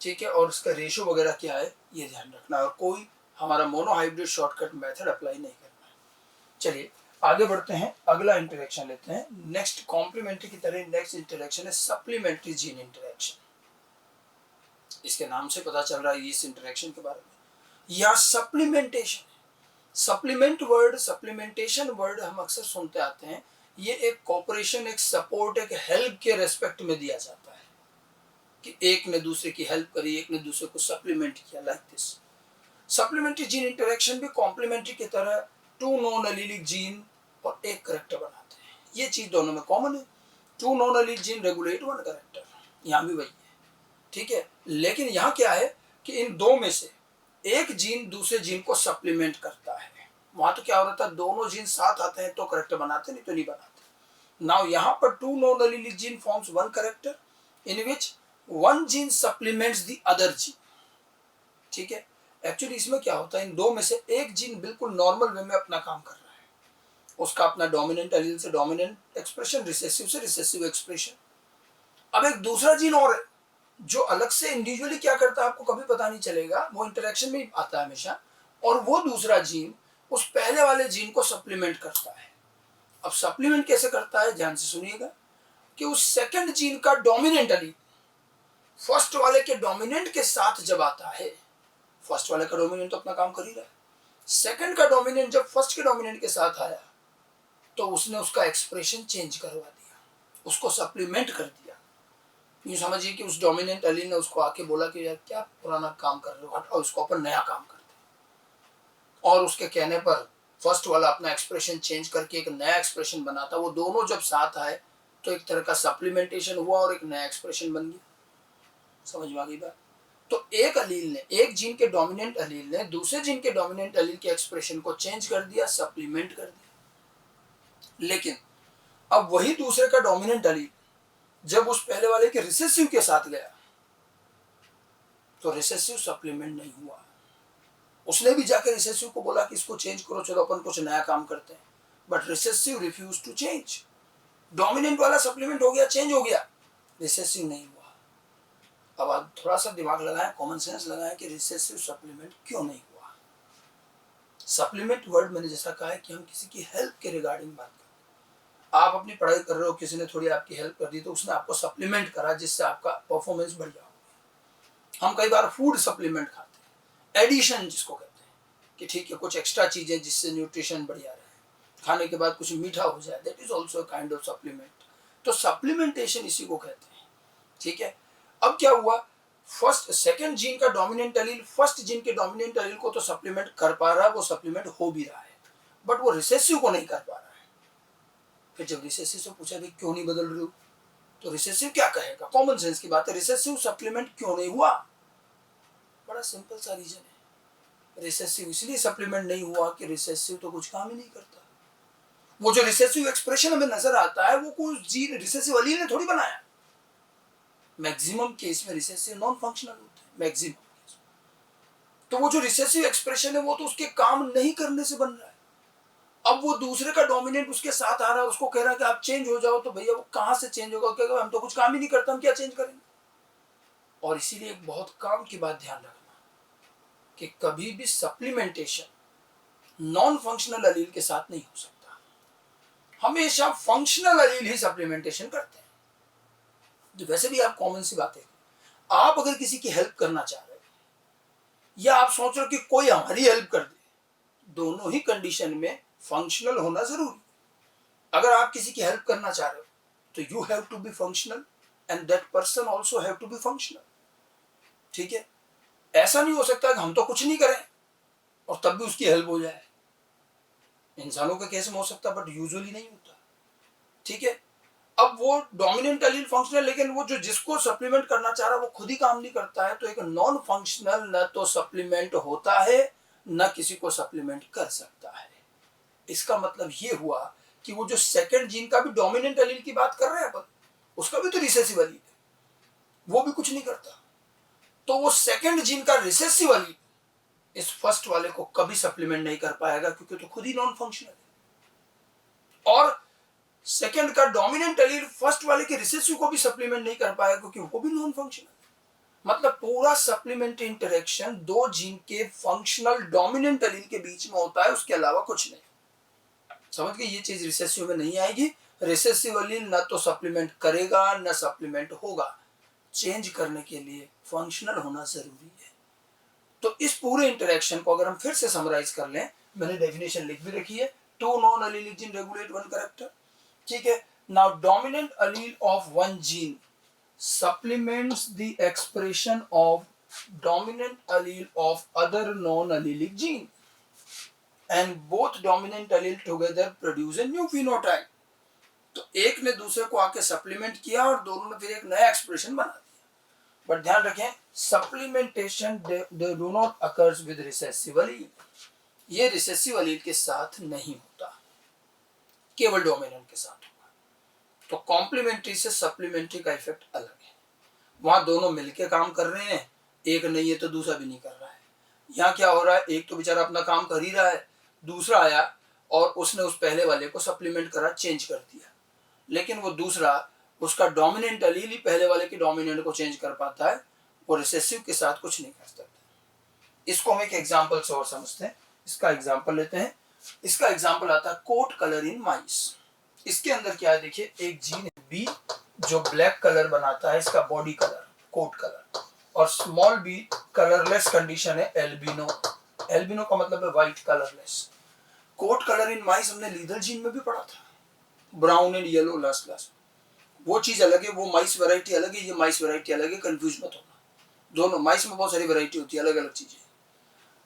ठीक है, और इसका रेशो वगैरह क्या है ये ध्यान रखना है, और कोई हमारा mono hybrid shortcut method apply नहीं करना है। चलिए आगे बढ़ते हैं, अगला इंटरेक्शन लेते हैं। नेक्स्ट कॉम्प्लीमेंट्री की तरह नेक्स्ट इंटरेक्शन है सप्लीमेंट्री जीन इंटरेक्शन। इसके नाम से पता चल रहा है इस इंटरेक्शन के बारे में, या supplementation. Supplement word, supplementation word हम अक्सर सुनते आते हैं। ये एक कोऑपरेशन, एक सपोर्ट, एक हेल्प के रेस्पेक्ट में दिया जाता है कि एक ने दूसरे की हेल्प करी, एक ने दूसरे को सप्लीमेंट किया, like this. Supplementary gene interaction भी कॉम्प्लीमेंट्री की तरह 2 नॉन एलिलिक जीन और एक करेक्टर बनाते हैं। ये चीज दोनों में कॉमन है। 2 non allelic gene regulate 1 character, यहाँ भी वही है। ठीक है, लेकिन यहाँ क्या है कि इन 2 में से एक जीन दूसरे जीन को सप्लीमेंट करता है। वहां तो क्या हो रहा था, दोनों जीन साथ आते हैं तो करेक्टर बनाते, नहीं तो नहीं बनाते। नाउ यहाँ पर 2 non allelic gene forms 1 character in which 1 gene supplements the other gene. ठीक है। एक्चुअली इसमें क्या होता है, इन दो में से एक जीन बिल्कुल नॉर्मल वे में अपना काम कर रहा है, उसका अपना डोमिनेंट एलील से डोमिनेंट एक्सप्रेशन, रिसेसिव से रिसेसिव एक्सप्रेशन। अब एक दूसरा जीन और है जो अलग से इंडिविजुअली क्या करता है आपको कभी पता नहीं चलेगा, वो इंटरेक्शन में ही आता है हमेशा, और वो दूसरा जीन उस पहले वाले जीन को सप्लीमेंट करता है। अब सप्लीमेंट कैसे करता है, ध्यान से सुनिएगा, कि उस सेकंड जीन का डोमिनेंट एलील फर्स्ट वाले के डोमिनेंट के साथ जब आता है, फर्स्ट वाले का डोमिनेंट तो अपना काम कर ही रहा है, सेकंड का डोमिनेंट जब फर्स्ट के डोमिनेंट के साथ आया तो उसने उसका एक्सप्रेशन चेंज करवा दिया, उसको सप्लीमेंट कर दिया। यूँ समझिए कि उस डोमिनेंट एलील ने उसको आके बोला कि यार क्या पुराना काम कर रहे हो, हटाओ इसको, अपन नया काम करते हैं। और उसके कहने पर फर्स्ट वाला अपना एक्सप्रेशन चेंज करके एक नया एक्सप्रेशन बनाता। वो दोनों जब साथ आए तो एक तरह का सप्लीमेंटेशन हुआ और एक नया एक्सप्रेशन बन गया। समझ में आ गई बात? तो एक एलील ने, एक जीन के डोमिनेंट एलील ने दूसरे जीन के डोमिनेंट एलील के एक्सप्रेशन को चेंज कर दिया, सप्लीमेंट कर दिया। लेकिन अब वही दूसरे का डोमिनेंट एलील जब उस पहले वाले के रिसेसिव के साथ गया तो रिसेसिव सप्लीमेंट नहीं हुआ। उसने भी जाकर रिसेसिव को बोला कि इसको चेंज करो, चलो अपन कुछ नया काम करते हैं, but recessive refuse to change. Dominant वाला सप्लीमेंट हो गया, चेंज हो गया, रिसेसिव नहीं हुआ। अब आप थोड़ा सा दिमाग लगाएं, कॉमन सेंस लगाएं कि रिसेसिव सप्लीमेंट क्यों नहीं हुआ। सप्लीमेंट वर्ड मैंने जैसा कहा है कि हम किसी की हेल्प के रिगार्डिंग बात करते हैं। आप अपनी पढ़ाई कर रहे हो, किसी ने थोड़ी आपकी हेल्प कर दी तो उसने आपको सप्लीमेंट करा जिससे आपका परफॉर्मेंस बढ़ जाओ। हम कई बार फूड सप्लीमेंट खाते हैं, एडिशन जिसको कहते हैं, कि ठीक है कुछ एक्स्ट्रा चीजें जिससे न्यूट्रिशन बढ़िया रहे, खाने के बाद कुछ मीठा हो जाए, that is also kind of supplement. तो सप्लीमेंटेशन इसी को कहते हैं, ठीक है। अब क्या हुआ, फर्स्ट सेकंड जीन का डोमिनेंट एलील फर्स्ट जीन के डोमिनेंट एलील को तो सप्लीमेंट कर पा रहा है, वो सप्लीमेंट हो भी रहा है, बट वो रिसेसिव को नहीं कर पा रहा है। फिर जब रिसेसिव से पूछा कि क्यों नहीं बदल रहे हो, तो रिसेसिव क्या कहेगा, कॉमन सेंस की बात है, रिसेसिव सप्लीमेंट क्यों नहीं हुआ, बड़ा सिंपल सा रीजन है। रिसेसिव इसलिए सप्लीमेंट नहीं हुआ कि रिसेसिव तो कुछ काम ही नहीं करता। वो जो रिसेसिव एक्सप्रेशन हमें नजर आता है वो कोई जीन रिसेसिव एलील ने थोड़ी बनाया। मैक्सिमम केस में रिसेसिव नॉन फंक्शनल होते हैं, मैक्सिमम केस। तो वो जो रिसेसिव एक्सप्रेशन है वो तो उसके काम नहीं करने से बन रहा है। अब वो दूसरे का डोमिनेंट उसके साथ आ रहा है, उसको कह रहा है कि आप चेंज हो जाओ, तो भैया वो कहां से चेंज होगा, कहेगा हम तो कुछ काम ही नहीं करते, हम क्या चेंज करेंगे। और इसीलिए एक बहुत काम की बात ध्यान रखना कि कभी भी सप्लीमेंटेशन नॉन फंक्शनल एलील के साथ नहीं हो सकता, हमेशा फंक्शनल एलील ही सप्लीमेंटेशन करते हैं। तो वैसे भी आप कॉमन सी बात है, आप अगर किसी की हेल्प करना चाह रहे हो या आप सोच रहे हो कि कोई हमारी हेल्प कर दे, दोनों ही कंडीशन में फंक्शनल होना जरूरी। अगर आप किसी की हेल्प करना चाह रहे हो तो you have to be functional and that person also have to be functional, ठीक है। ऐसा नहीं हो सकता कि हम तो कुछ नहीं करें और तब भी उसकी हेल्प हो जाए। इंसानों के केस में हो सकता बट यूजुअली नहीं होता, ठीक है। अब वो डोमिनेंट एलील फंक्शनल, लेकिन वो जो जिसको सप्लीमेंट करना चाह रहा है वो खुद ही काम नहीं करता है, तो एक नॉन फंक्शनल न तो सप्लीमेंट होता है न किसी को सप्लीमेंट कर सकता है। इसका मतलब ये हुआ कि वो जो सेकंड जीन का भी डोमिनेंट एलील की बात कर रहे हैं अपन, उसका भी तो रिसेसिव एलील है, वो भी कुछ नहीं करता। तो वो सेकंड जीन का रिसेसिव एलील इस फर्स्ट वाले को कभी सप्लीमेंट नहीं कर पाएगा क्योंकि तो खुद ही नॉन फंक्शनल है। और सेकंड का डोमिनेंट एलील फर्स्ट वाले के रिसेसिव को भी सप्लीमेंट नहीं कर पाएगा क्योंकि वो भी नॉन फंक्शनल है। मतलब पूरा सप्लीमेंट्री इंटरेक्शन दो जीन के फंक्शनल डोमिनेंट एलील के बीच में होता है, उसके अलावा कुछ नहीं। समझ गए, ये चीज रिसेसिव में नहीं आएगी। रिसेसिव एलील न तो सप्लीमेंट करेगा न सप्लीमेंट होगा, चेंज करने के लिए फंक्शनल होना जरूरी है। तो इस पूरे इंटरेक्शन को अगर हम फिर से समराइज कर लें, मैंने डेफिनेशन लिख भी रखी है, two non allelic gene regulate one character, ठीक है। Now dominant allele of one gene supplements the expression of dominant allele of other non-allelic gene and both dominant allele together produce a new phenotype। तो एक ने दूसरे को आके सप्लीमेंट किया और दोनों ने फिर एक नया एक्सप्रेशन बना दिया। बट ध्यान रखें, supplementation do not occurs with recessive allele, ये रिसेसिव एलील के साथ नहीं होता, केवल डोमिनेंट के साथ। तो कॉम्प्लीमेंट्री से सप्लीमेंट्री का इफेक्ट अलग है, वहां दोनों मिलके काम कर रहे हैं, एक नहीं है तो दूसरा भी नहीं कर रहा है। यहाँ क्या हो रहा है, एक तो बेचारा अपना काम कर ही रहा है, दूसरा आया और उसने उस पहले वाले को सप्लीमेंट करा, चेंज कर दिया, लेकिन वो दूसरा उसका डोमिनेंट एलील ही पहले वाले के डोमिनेंट को चेंज कर पाता है, वो रिसेसिव के साथ कुछ नहीं कर सकता। इसको हम एक एग्जांपल से और समझते हैं। इसका एग्जांपल लेते हैं। इसका एग्जांपल आता है कोट कलर इन माइस। इसके अंदर क्या है, देखिए एक जीन है बी जो ब्लैक कलर बनाता है, इसका बॉडी कलर कोट कलर, और स्मॉल बी कलरलेस कंडीशन है एल्बिनो। एल्बिनो का मतलब है white colourless. Coat colour in mice हमने लीडर जीन में भी पढ़ा था, brown and yellow last class. वो चीज अलग है, वो माइस वैरायटी अलग है, ये माइस वैरायटी अलग है, कंफ्यूज मत होना। दोनों माइस में बहुत सारी वैरायटी होती है, अलग अलग चीजें,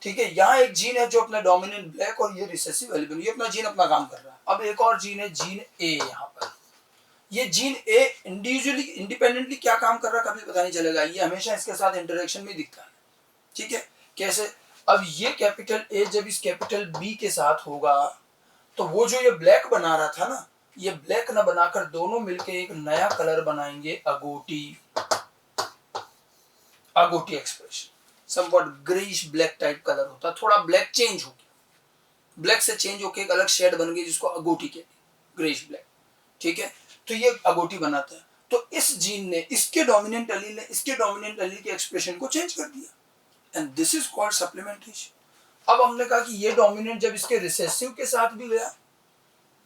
ठीक है। यहाँ एक जीन है जो अपना डोमिनेंट ब्लैक और ये रिसेसिव एल्बिनो, ये अपना जीन अपना काम कर रहा है। अब एक और जीन है जीन ए। यहाँ पर ये जीन ए इंडिविजुअली इंडिपेंडेंटली क्या काम कर रहा है कभी पता नहीं चलेगा, ये हमेशा इसके साथ इंटरेक्शन में दिखता है, ठीक है। कैसे, अब ये कैपिटल ए जब इस कैपिटल बी के साथ होगा तो वो जो ये ब्लैक बना रहा था ना, ये ब्लैक ना बनाकर दोनों मिलके एक नया कलर बनाएंगे, agouti. Agouti expression somewhat greyish black type colour होता है, थोड़ा ब्लैक चेंज हो गया, ब्लैक से चेंज होकर एक अलग शेड बन गई जिसको अगोटी कहते हैं, ग्रेइश ब्लैक, ठीक है। तो ये अगोटी बनाता है। तो इस जीन ने इसके डोमिनेंट एलील ने इसके डोमिनेंट एलील के एक्सप्रेशन को चेंज कर दिया, and this is called supplementation. अब हमने कहा कि ये डोमिनेंट जब इसके रिसेसिव के साथ भी गया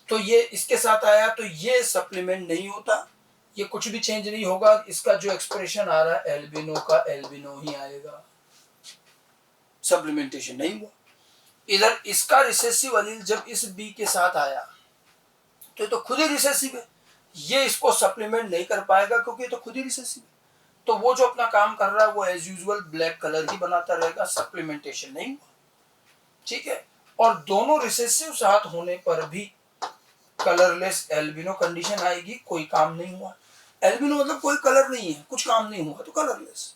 तो ये इसके साथ आया तो ये सप्लीमेंट नहीं होता, ये कुछ भी चेंज नहीं होगा, इसका जो एक्सप्रेशन आ रहा है एल्बिनो का एल्बिनो ही आएगा, सप्लीमेंटेशन नहीं हुआ। इधर इसका रिसेसिव एलील जब इस बी के साथ आया तो ये तो खुद ही रिसेसिव है, ये इसको सप्लीमेंट नहीं कर पाएगा क्योंकि ये तो खुद ही रिसेसिव है। तो वो जो अपना काम कर रहा है वो एज यूजुअल ब्लैक कलर ही बनाता रहेगा, सप्लीमेंटेशन नहीं हुआ, ठीक है। और दोनों रिसेसिव साथ होने पर भी कलरलेस एल्बिनो कंडीशन आएगी, कोई काम नहीं हुआ। एल्बिनो मतलब कोई कलर नहीं है, कुछ काम नहीं हुआ तो कलरलेस।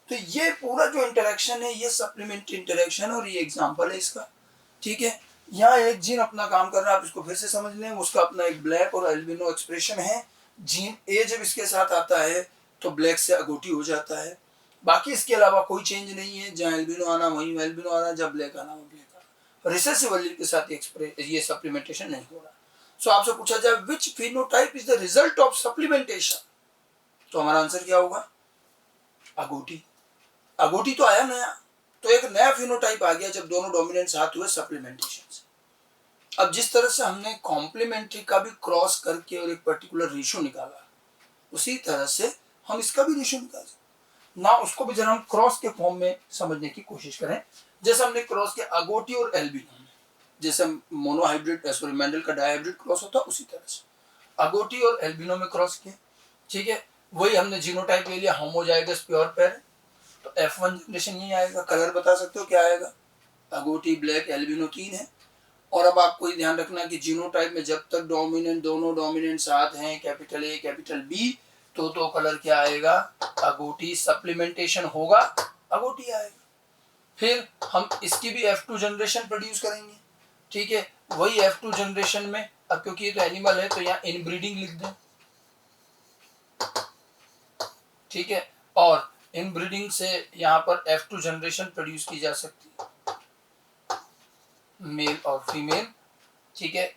तो ये पूरा जो इंटरेक्शन है ये सप्लीमेंट्री इंटरेक्शन और ये एग्जांपल है इसका, ठीक है। यहाँ एक जीन अपना काम कर रहा है, आप इसको फिर से समझ लें, उसका अपना एक ब्लैक और एल्बिनो एक्सप्रेशन है। जीन ए जब इसके साथ आता है तो ब्लैक से अगोटी हो जाता है, बाकी इसके अलावा कोई चेंज नहीं है, जहाँ एल्बिनो आना वहीं एल्बिनो आना, जब ब्लैक आना वहीं ब्लैक आना। रिसेसिव एलील के साथ ये सप्लीमेंटेशन नहीं हो रहा। सो आपसे पूछा जाए which phenotype is the result of supplementation, तो हमारा आंसर क्या होगा, अगोटी। अगोटी तो आया नया, तो एक नया फिनोटाइप आ गया जब दोनों डोमिनेंट साथ हुए सप्लीमेंटेशन से। अब जिस तरह से हमने कॉम्प्लीमेंट्री का भी क्रॉस करके और एक पर्टिकुलर रेशियो निकाला, उसी तरह से हम इसका भी रेशियो निकाल सकते ना, उसको भी जरा हम क्रॉस के फॉर्म में समझने की कोशिश करें। जैसे हमने क्रॉस किया अगोटी और एल्बिनो में, जैसे मोनोहाइब्रिड सॉरी मेंडल का डायहाइब्रिड क्रॉस होता है उसी तरह से अगोटी और एल्बिनो में क्रॉस किया, ठीक है। वही हमने जीनोटाइप ले लिया, होमोजाइगस प्योर पेयर, तो F1 जनरेशन यही आएगा। कलर बता सकते हो क्या आएगा, अगोटी ब्लैक एल्बिनो 3 है। और अब आपको ये ध्यान रखना कि जीनोटाइप में जब तक डोमिनेंट दोनों डोमिनेंट साथ हैं, कैपिटल ए कैपिटल बी, तो कलर क्या आएगा, अगोटी। सप्लीमेंटेशन होगा अगोटी आएगा। फिर हम इसकी भी F2 जनरेशन प्रोड्यूस करेंगे, ठीक है। वही F2 जनरेशन में, अब क्योंकि ये तो एनिमल है तो यहाँ इनब्रीडिंग लिख दें, ठीक है। और इनब्रीडिंग से यहाँ पर F2 जनरेशन प्रोड्यूस की जा सकती है, मेल और फीमेल, ठीक है।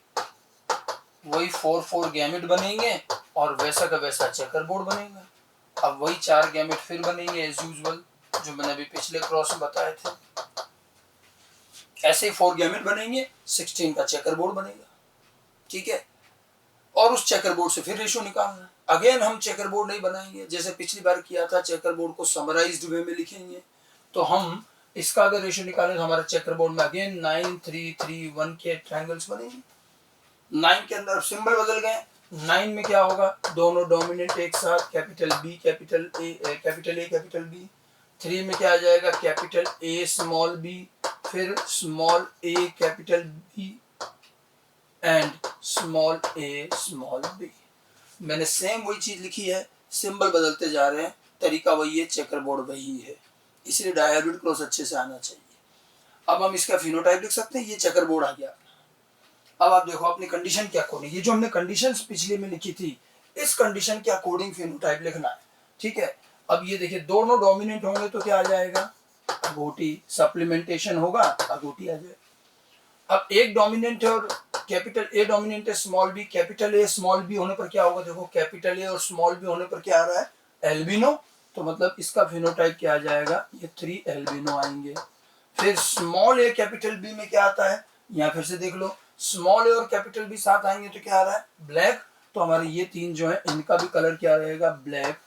वही 4 गैमेट बनेंगे और वैसा का वैसा चेकर बोर्ड बनेगा। अब वही 4 गैमेट फिर बनेंगे एज यूजुअल, जो मैंने अभी पिछले क्रॉस में बताए थे। ऐसे ही 4 गैमेट बनेंगे, 16 का चेकर बोर्ड बनेगा, ठीक है। और उस चेकर बोर्ड से फिर रेशियो निकालना। अगेन हम चेकर बोर्ड नहीं बनाएंगे, जैसे पिछली बार किया था, चेकर बोर्ड को समराइज्ड वे में लिखेंगे। तो हम इसका अगर रेशियो निकालें तो हमारा चेकर बोर्ड में अगेन 9 3 3 1 के ट्रायंगल्स बनेंगे। 9 के अंदर सिंबल बदल गए, 9 में क्या होगा, दोनों डोमिनेंट एक साथ, capital B capital A capital B. 3 में क्या आ जाएगा, कैपिटल ए स्मॉल बी, फिर small A capital B and small A small B. मैंने सेम वही चीज लिखी है, सिंबल बदलते जा रहे हैं, तरीका वही है, चेकर बोर्ड वही है, इसलिए डायहाइब्रिड क्रॉस अच्छे से आना चाहिए। अब हम इसका फिनोटाइप लिख सकते हैं, ये चेकर बोर्ड आ गया। अब आप देखो अपनी कंडीशन के अकॉर्डिंग, ये जो हमने कंडीशंस पिछले में लिखी थी, इस कंडीशन के अकॉर्डिंग फिनोटाइप लिखना है, ठीक है। अब ये देखिए दोनों डोमिनेंट होंगे तो क्या आ जाएगा, अगोटी, सप्लीमेंटेशन होगा अगोटी आ जाए। अब एक डोमिनेंट है और कैपिटल ए डोमिनेंट है, small B, capital A small B होने पर क्या होगा, देखो कैपिटल ए और स्मॉल बी होने पर क्या आ रहा है, एल्बिनो, तो मतलब इसका फिनोटाइप क्या आ जाएगा, ये 3 एल्बिनो आएंगे। फिर स्मॉल ए कैपिटल बी में क्या आता है, यहाँ फिर से देख लो, स्मॉल ए और कैपिटल बी साथ आएंगे तो क्या आ रहा है, ब्लैक, तो हमारे ये 3 जो है इनका भी कलर क्या रहेगा, ब्लैक,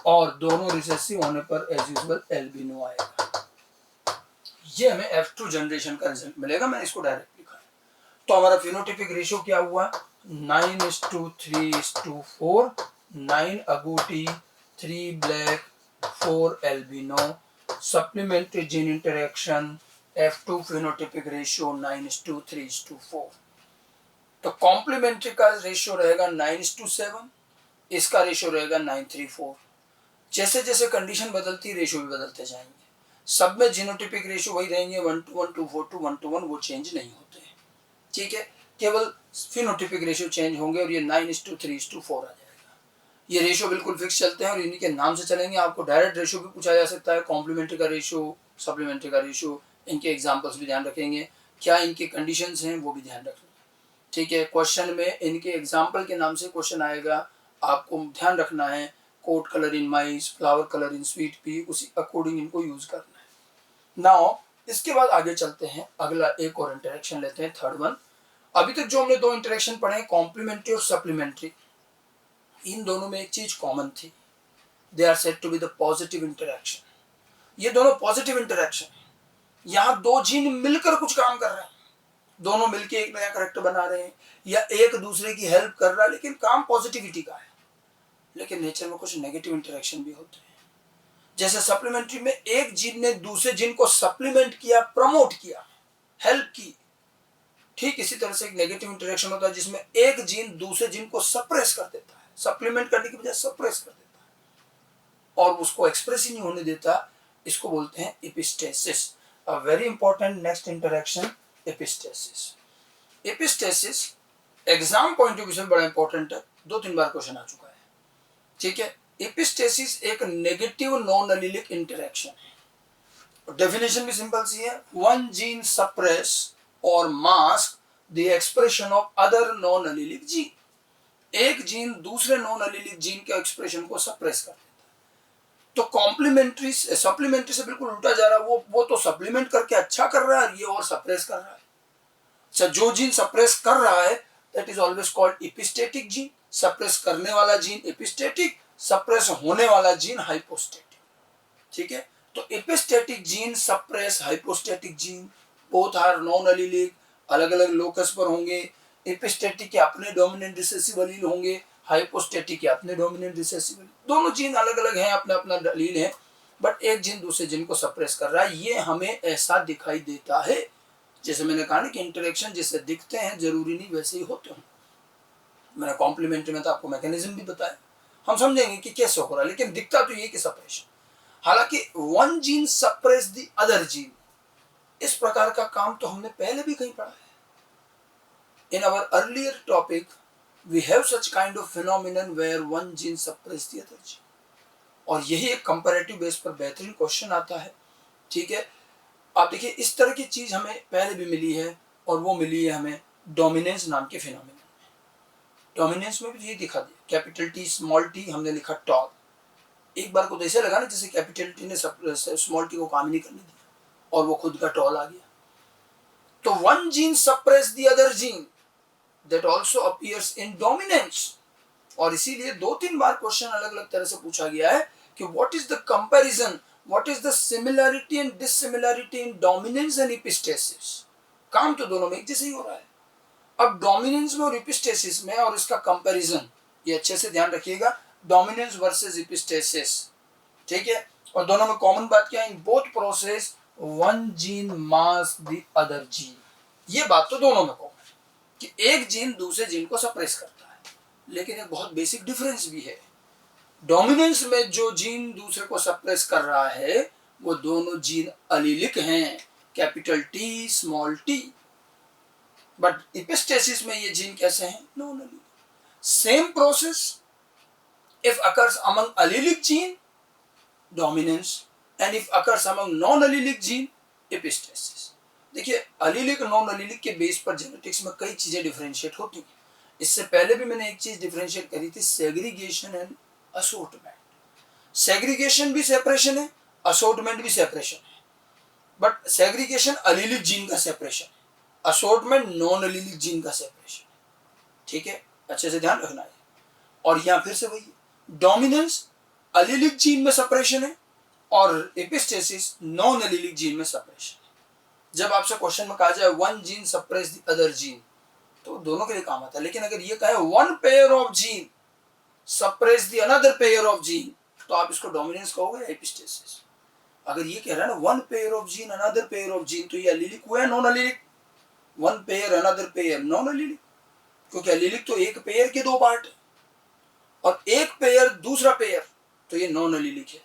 और दोनों रिसेसिव होने पर एज यूजुअल एल्बिनो आएगा। ये हमें F2 जनरेशन का रिजल्ट मिलेगा, मैंने इसको डायरेक्ट लिखा है। तो हमारा फिनोटिपिक रेशियो क्या हुआ, 9:3:4, 9 अगोटी, 3 black, 4 albino, supplementary gene interaction, F2 phenotypic ratio 9:3:4। तो कॉम्प्लीमेंट्री का रेशियो रहेगा 9:7, इसका रेशियो रहेगा 9:3:4। जैसे जैसे कंडीशन बदलती रेशियो भी बदलते जाएंगे। सब में जीनोटिपिक रेशियो वही रहेंगे 1:1, 2:4, 1:1, वो चेंज नहीं होते हैं, ठीक है, केवल फिनोटिपिक रेशियो चेंज होंगे और ये 9:3:4 आ जाएगा। ये रेशियो बिल्कुल फिक्स चलते हैं और इन्हीं के नाम से चलेंगे। आपको डायरेक्ट रेशियो भी पूछा जा सकता है, कॉम्प्लीमेंट्री का रेशियो, सप्लीमेंट्री का रेशियो, इनके एग्जाम्पल्स भी ध्यान रखेंगे, क्या इनके कंडीशंस हैं वो भी ध्यान रखेंगे, ठीक है। क्वेश्चन में इनके एग्जाम्पल के नाम से क्वेश्चन आएगा, आपको ध्यान रखना है coat colour in mice, flower colour in sweet pea, उसी अकॉर्डिंग इनको यूज करना है। नाउ इसके बाद आगे चलते हैं, अगला एक और इंटरेक्शन लेते हैं, थर्ड वन। अभी तक जो हमने 2 इंटरेक्शन पढ़े हैं, कॉम्प्लीमेंट्री और सप्लीमेंट्री, इन दोनों में एक चीज कॉमन थी, they are said to be the positive interaction. ये दोनों पॉजिटिव इंटरेक्शन है, यहाँ 2 जीन मिलकर कुछ काम कर रहे हैं, दोनों मिलकर एक नया करेक्टर बना रहे हैं या एक दूसरे की हेल्प कर रहा है, लेकिन काम पॉजिटिविटी का है। लेकिन नेचर में कुछ नेगेटिव इंटरेक्शन भी होते हैं, जैसे सप्लीमेंट्री में एक जीन ने दूसरे जीन को सप्लीमेंट किया, प्रमोट किया, हेल्प की, ठीक इसी तरह से एक नेगेटिव इंटरेक्शन होता है जिसमें एक जीन दूसरे जीन को सप्रेस कर देता है, सप्लीमेंट करने की बजाय सप्रेस कर देता है और उसको एक्सप्रेस ही नहीं होने देता, इसको बोलते हैं epistasis. A very important next interaction, epistasis. Epistasis exam point of view से बड़ा इंपॉर्टेंट है, 2-3 बार क्वेश्चन आ चुका है, ठीक है। एपिस्टेसिस एक नेगेटिव नॉन एलिलिक इंटरेक्शन है। डेफिनेशन भी सिंपल सी है, वन जीन सप्रेस और mask the expression of other non allelic gene. एक जीन दूसरे नॉन एलिलिक जीन के एक्सप्रेशन को सप्रेस कर देता है। तो कॉम्प्लीमेंट्री सप्लीमेंट्री से बिल्कुल उल्टा जा रहा है, वो तो सप्लीमेंट करके अच्छा कर रहा है, ये और सप्रेस कर रहा है। अच्छा, जो जीन सप्रेस कर रहा है that is always called epistatic gene, suppress करने वाला जीन एपिस्टेटिक, सप्रेस होने वाला जीन हाइपोस्टेटिक, ठीक है। तो epistatic gene suppress hypostatic gene, both are non allelic, अलग अलग लोकस पर होंगे। एपिस्टेटिक के अपने डोमिनेंट रिसेसिव एलील होंगे, हाइपोस्टेटिक के अपने डोमिनेंट रिसेसिव एलील, दोनों जीन अलग अलग हैं, अपना अपना एलील है, बट एक जीन दूसरे जीन को सप्रेस कर रहा है। ये हमें ऐसा दिखाई देता है, जैसे मैंने कहा ना कि इंटरेक्शन जैसे दिखते हैं जरूरी नहीं वैसे ही होते हैं। मैंने कॉम्प्लीमेंट्री में तो आपको मैकेनिज्म भी बताया, हम समझेंगे कि कैसे हो रहा है, लेकिन दिखता तो ये कि सप्रेशन। हालांकि one gene suppress the other gene, इस प्रकार का काम तो हमने पहले भी कहीं पढ़ा है। In our earlier topic we have such kind of phenomenon where one gene suppress the other gene, और यही एक कंपैरेटिव बेस पर बेहतरीन क्वेश्चन आता है, ठीक है। आप देखिए इस तरह की चीज हमें पहले भी मिली है, और वो मिली है हमें डोमिनेंस नाम के फिनोमिनन में। डोमिनेंस में भी ये दिखा दिया, कैपिटल टी स्मॉल टी हमने लिखा टॉल, एक बार को तो ऐसे लगा ना जैसे कैपिटल टी ने स्मॉल टी को काम ही नहीं करने दिया और वो खुद का टॉल आ गया। तो one gene suppress the other gene, that also appears in dominance, और इसीलिए 2-3 बार क्वेश्चन अलग अलग तरह से पूछा गया है कि what is the comparison, what is the similarity and dissimilarity in dominance and epistasis. काम तो दोनों में एक जैसे ही हो रहा है। अब डोमिनेंस में और एपिस्टेसिस में और इसका कंपैरिजन, ये अच्छे से ध्यान रखिएगा, डोमिनेंस वर्सेस एपिस्टेसिस, ठीक है। और दोनों में कॉमन बात क्या है, in both process one gene mask the other gene. ये बात तो दोनों में कॉमन है कि एक जीन दूसरे जीन को सप्रेस करता है, लेकिन एक बहुत बेसिक डिफरेंस भी है। डोमिनेंस में जो जीन दूसरे को सप्रेस कर रहा है वो दोनों जीन अलीलिक हैं, capital T small T, but epistasis में ये जीन कैसे हैं, non allelic. Same process if occurs among allelic gene, dominance, and if occurs among non allelic gene, epistasis. देखिए अलीलिक नॉन अलीलिक के बेस पर जेनेटिक्स में कई चीजें डिफरेंशिएट होती हैं। इससे पहले भी मैंने एक चीज डिफरेंशिएट करी थी, सेग्रीगेशन एंड असोर्टमेंट। सेग्रीगेशन भी सेपरेशन है, असोर्टमेंट भी सेपरेशन है, बट सेग्रीगेशन अलीलिक जीन का सेपरेशन है, असोर्टमेंट नॉन अलीलिक जीन का सेपरेशन है। ठीक है, अच्छे से ध्यान रखना है। और यहां फिर से वही डोमिनेंस अलीलिक जीन में सेपरेशन है और एपिस्टेसिस नॉन अलीलिक जीन में सेपरेशन है। जब आपसे क्वेश्चन में कहा जाए one gene suppress the other gene, तो दोनों के लिए काम आता है। लेकिन अगर ये कहे one pair of gene suppress the another pair of gene, तो आप इसको डोमिनेंस कहोगे या एपिस्टेसिस। अगर ये कह रहा है ना one pair of gene another pair of gene, तो ये अलीलिक हुआ है non allelic. One pair another pair non allelic, क्योंकि अलीलिक तो एक पेयर के दो पार्ट है और एक पेयर दूसरा पेयर, तो ये नॉन अलीलिक है।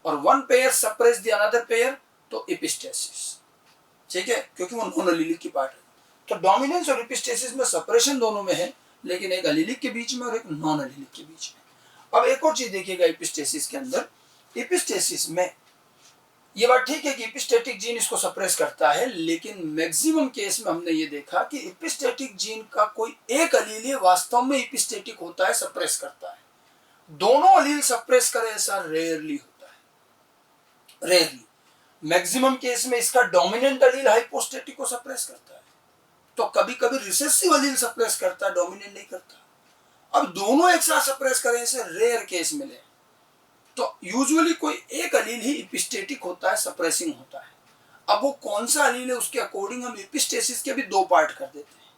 और one pair suppress the another pair, तो एपिस्टेसिस। ठीक है, क्योंकि वो नॉन अलीलिक की पार्ट है। तो डोमिनेंस और एपिस्टेसिस में सेपरेशन दोनों में है, लेकिन एक अलीलिक के बीच में और एक नॉन अलीलिक के बीच में। अब एक और चीज देखिएगा एपिस्टेसिस के अंदर, एपिस्टेसिस में ये बात ठीक है कि एपिस्टेटिक जीन इसको सप्रेस करता है, लेकिन मैक्सिमम केस में हमने ये देखा कि एपिस्टेटिक जीन का कोई एक अलील वास्तव में एपिस्टेटिक होता है, सप्रेस करता है। दोनों अलील सप्रेस करे ऐसा रेयरली होता है, रेयरली। मैक्सिमम केस में इसका डोमिनेंट अलील हाइपोस्टेटिक को सप्रेस करता है, तो कभी कभी रिसेसिव अलील सप्रेस करता है, डोमिनेंट नहीं करता। अब दोनों एक साथ सप्रेस करें ऐसे रेयर केस मिले, तो यूजुअली कोई एक अलील ही एपिस्टेटिक होता है, सप्रेसिंग होता है। अब वो कौन सा अलील है उसके अकॉर्डिंग हम एपिस्टेसिस के भी दो पार्ट कर देते हैं।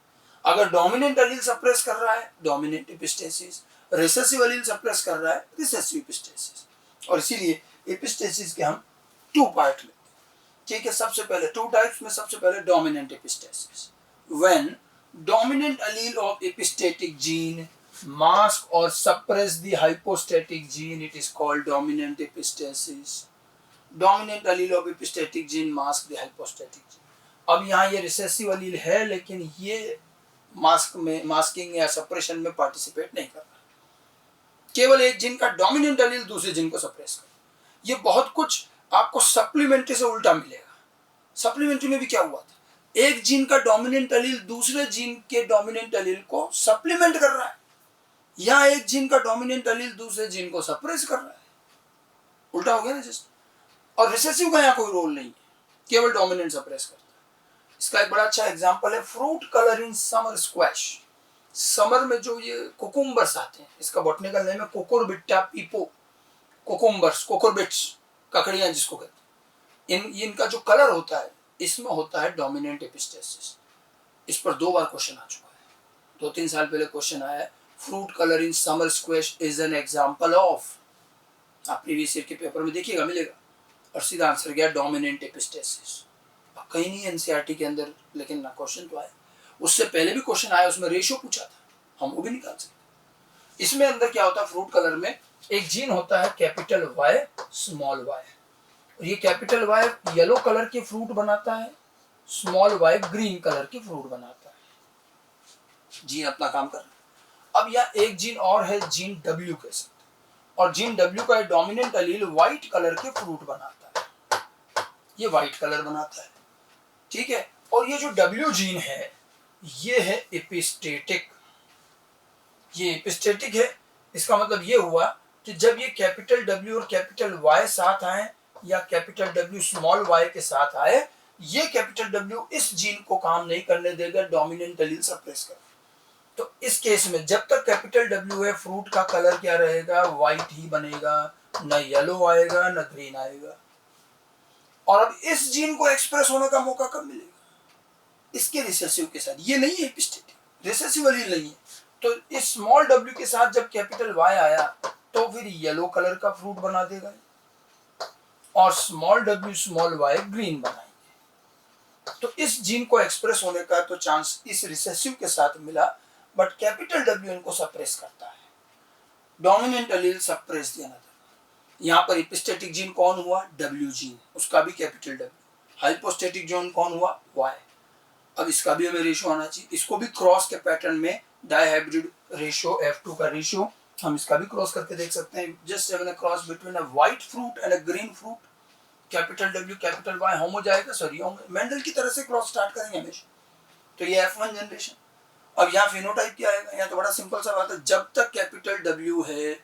अगर डोमिनेंट अलील सप्रेस कर रहा है, डोमिनेंट एपिस्टेसिस, रिसेसिव अलील सप्रेस कर रहा है, रिसेसिव एपिस्टेसिस। और इसीलिए एपिस्टेसिस के हम टू पार्ट लेते हैं। ठीक है, सबसे पहले टू टाइप्स में सबसे पहले dominant epistasis. When dominant Aleel of epistatic gene mask or suppress the hypostatic gene, it is called dominant epistasis. Dominant allele of epistatic gene mask the hypostatic gene. अब यहाँ ये रिसेसिव अलील है, लेकिन ये मास्किंग या सप्रेशन में पार्टिसिपेट नहीं कर रहा। केवल एक जीन का डोमिनेंट अलील दूसरे जीन को सप्रेस कर। ये बहुत कुछ आपको सप्लीमेंट्री से उल्टा मिलेगा। सप्लीमेंट्री में भी क्या हुआ था, एक जीन का डोमिनेंट अलील दूसरे जीन के डोमिनेंट अलील को सप्लीमेंट कर रहा है, या एक जीन का डोमिनेंट अलील दूसरे जीन को सप्रेस कर रहा है। उल्टा हो गया ना जस्ट। और रिसेसिव का यहाँ कोई रोल नहीं है, केवल डोमिनेंट सप्रेस करता है। इसका एक बड़ा अच्छा एग्जांपल है fruit colour in summer squash. Summer में जो ये कुकुम्बर्स आते हैं, इसका बॉटनिकल नेम है कोकोरबिटा पीपो, कोकुम्बर्स, कोकोरबिट्स, ककड़ियां जिसको कहते हैं। इनका जो कलर होता है, इसमें होता है डोमिनेंट एपिस्टेसिस। इस पर दो बार क्वेश्चन आ चुका है, 2-3 साल पहले क्वेश्चन आया है, fruit colour in summer squash is an example of. आप प्रीवियस ईयर के पेपर में देखिएगा, मिलेगा। और सीधा आंसर गया डोमिनेंट एपिस्टेसिस। कहीं नहीं एनसीईआरटी के अंदर, लेकिन ना क्वेश्चन तो आया। उससे पहले भी क्वेश्चन आया, उसमें रेशियो पूछा था, हम वो भी निकाल सकते। इसमें अंदर क्या होता है, फ्रूट कलर में एक जीन होता है कैपिटल वाई स्मॉल वाई, और ये कैपिटल वाई येलो कलर के फ्रूट बनाता है, स्मॉल वाई ग्रीन कलर के फ्रूट बनाता है। जीन अपना काम कर रहा है। अब यहाँ एक जीन और है, जीन W कह सकते हैं, और जीन W का डोमिनेंट अलील व्हाइट कलर के फ्रूट बनाता है, ये व्हाइट कलर बनाता है। ठीक है, और ये जो W जीन है ये है एपिस्टेटिक, ये एपिस्टेटिक है। इसका मतलब ये हुआ कि जब ये कैपिटल W और कैपिटल Y साथ आए, या कैपिटल W स्मॉल y के साथ आए, ये कैपिटल W इस जीन को काम नहीं करने देगा, डोमिनेंट अलील सप्रेस कर। तो इस केस में जब तक कैपिटल W है, फ्रूट का कलर क्या रहेगा, व्हाइट ही बनेगा, न येलो आएगा न ग्रीन आएगा। और अब इस जीन को एक्सप्रेस होने का मौका कब मिलेगा, इसके रिसेसिव के साथ। ये नहीं है एपिस्टेटिक, रिसेसिव अलील नहीं है। तो इस स्मॉल W के साथ जब कैपिटल Y आया, तो फिर येलो कलर का फ्रूट बना देगा, और small W small y green बनाएंगे। तो इस जीन को एक्सप्रेस होने का तो चांस इस रिसेसिव के साथ मिला, बट कैपिटल W इनको सप्रेस करता है। Dominant Aleel suppress the another. यहाँ पर एपिस्टेटिक जीन कौन हुआ, W जीन, उसका भी कैपिटल W। हाइपोस्टेटिक जीन कौन हुआ, Y। अब इसका भी हमें रेशियो आना चाहिए। इसको भी क्रॉस के पैटर्न में डाइहाइब्रिड रेशियो F2 का रेशियो, हम इसका भी क्रॉस करके देख सकते हैं। Just having a cross between a white fruit and a green fruit, capital W capital Y homo जाएगा, सॉरी मेंडल की तरह से क्रॉस स्टार्ट करेंगे हमेशा। तो ये F1 जनरेशन। अब यहाँ फिनोटाइप क्या आएगा, यहाँ तो बड़ा सिंपल सा बात है, जब तक कैपिटल डब्ल्यू है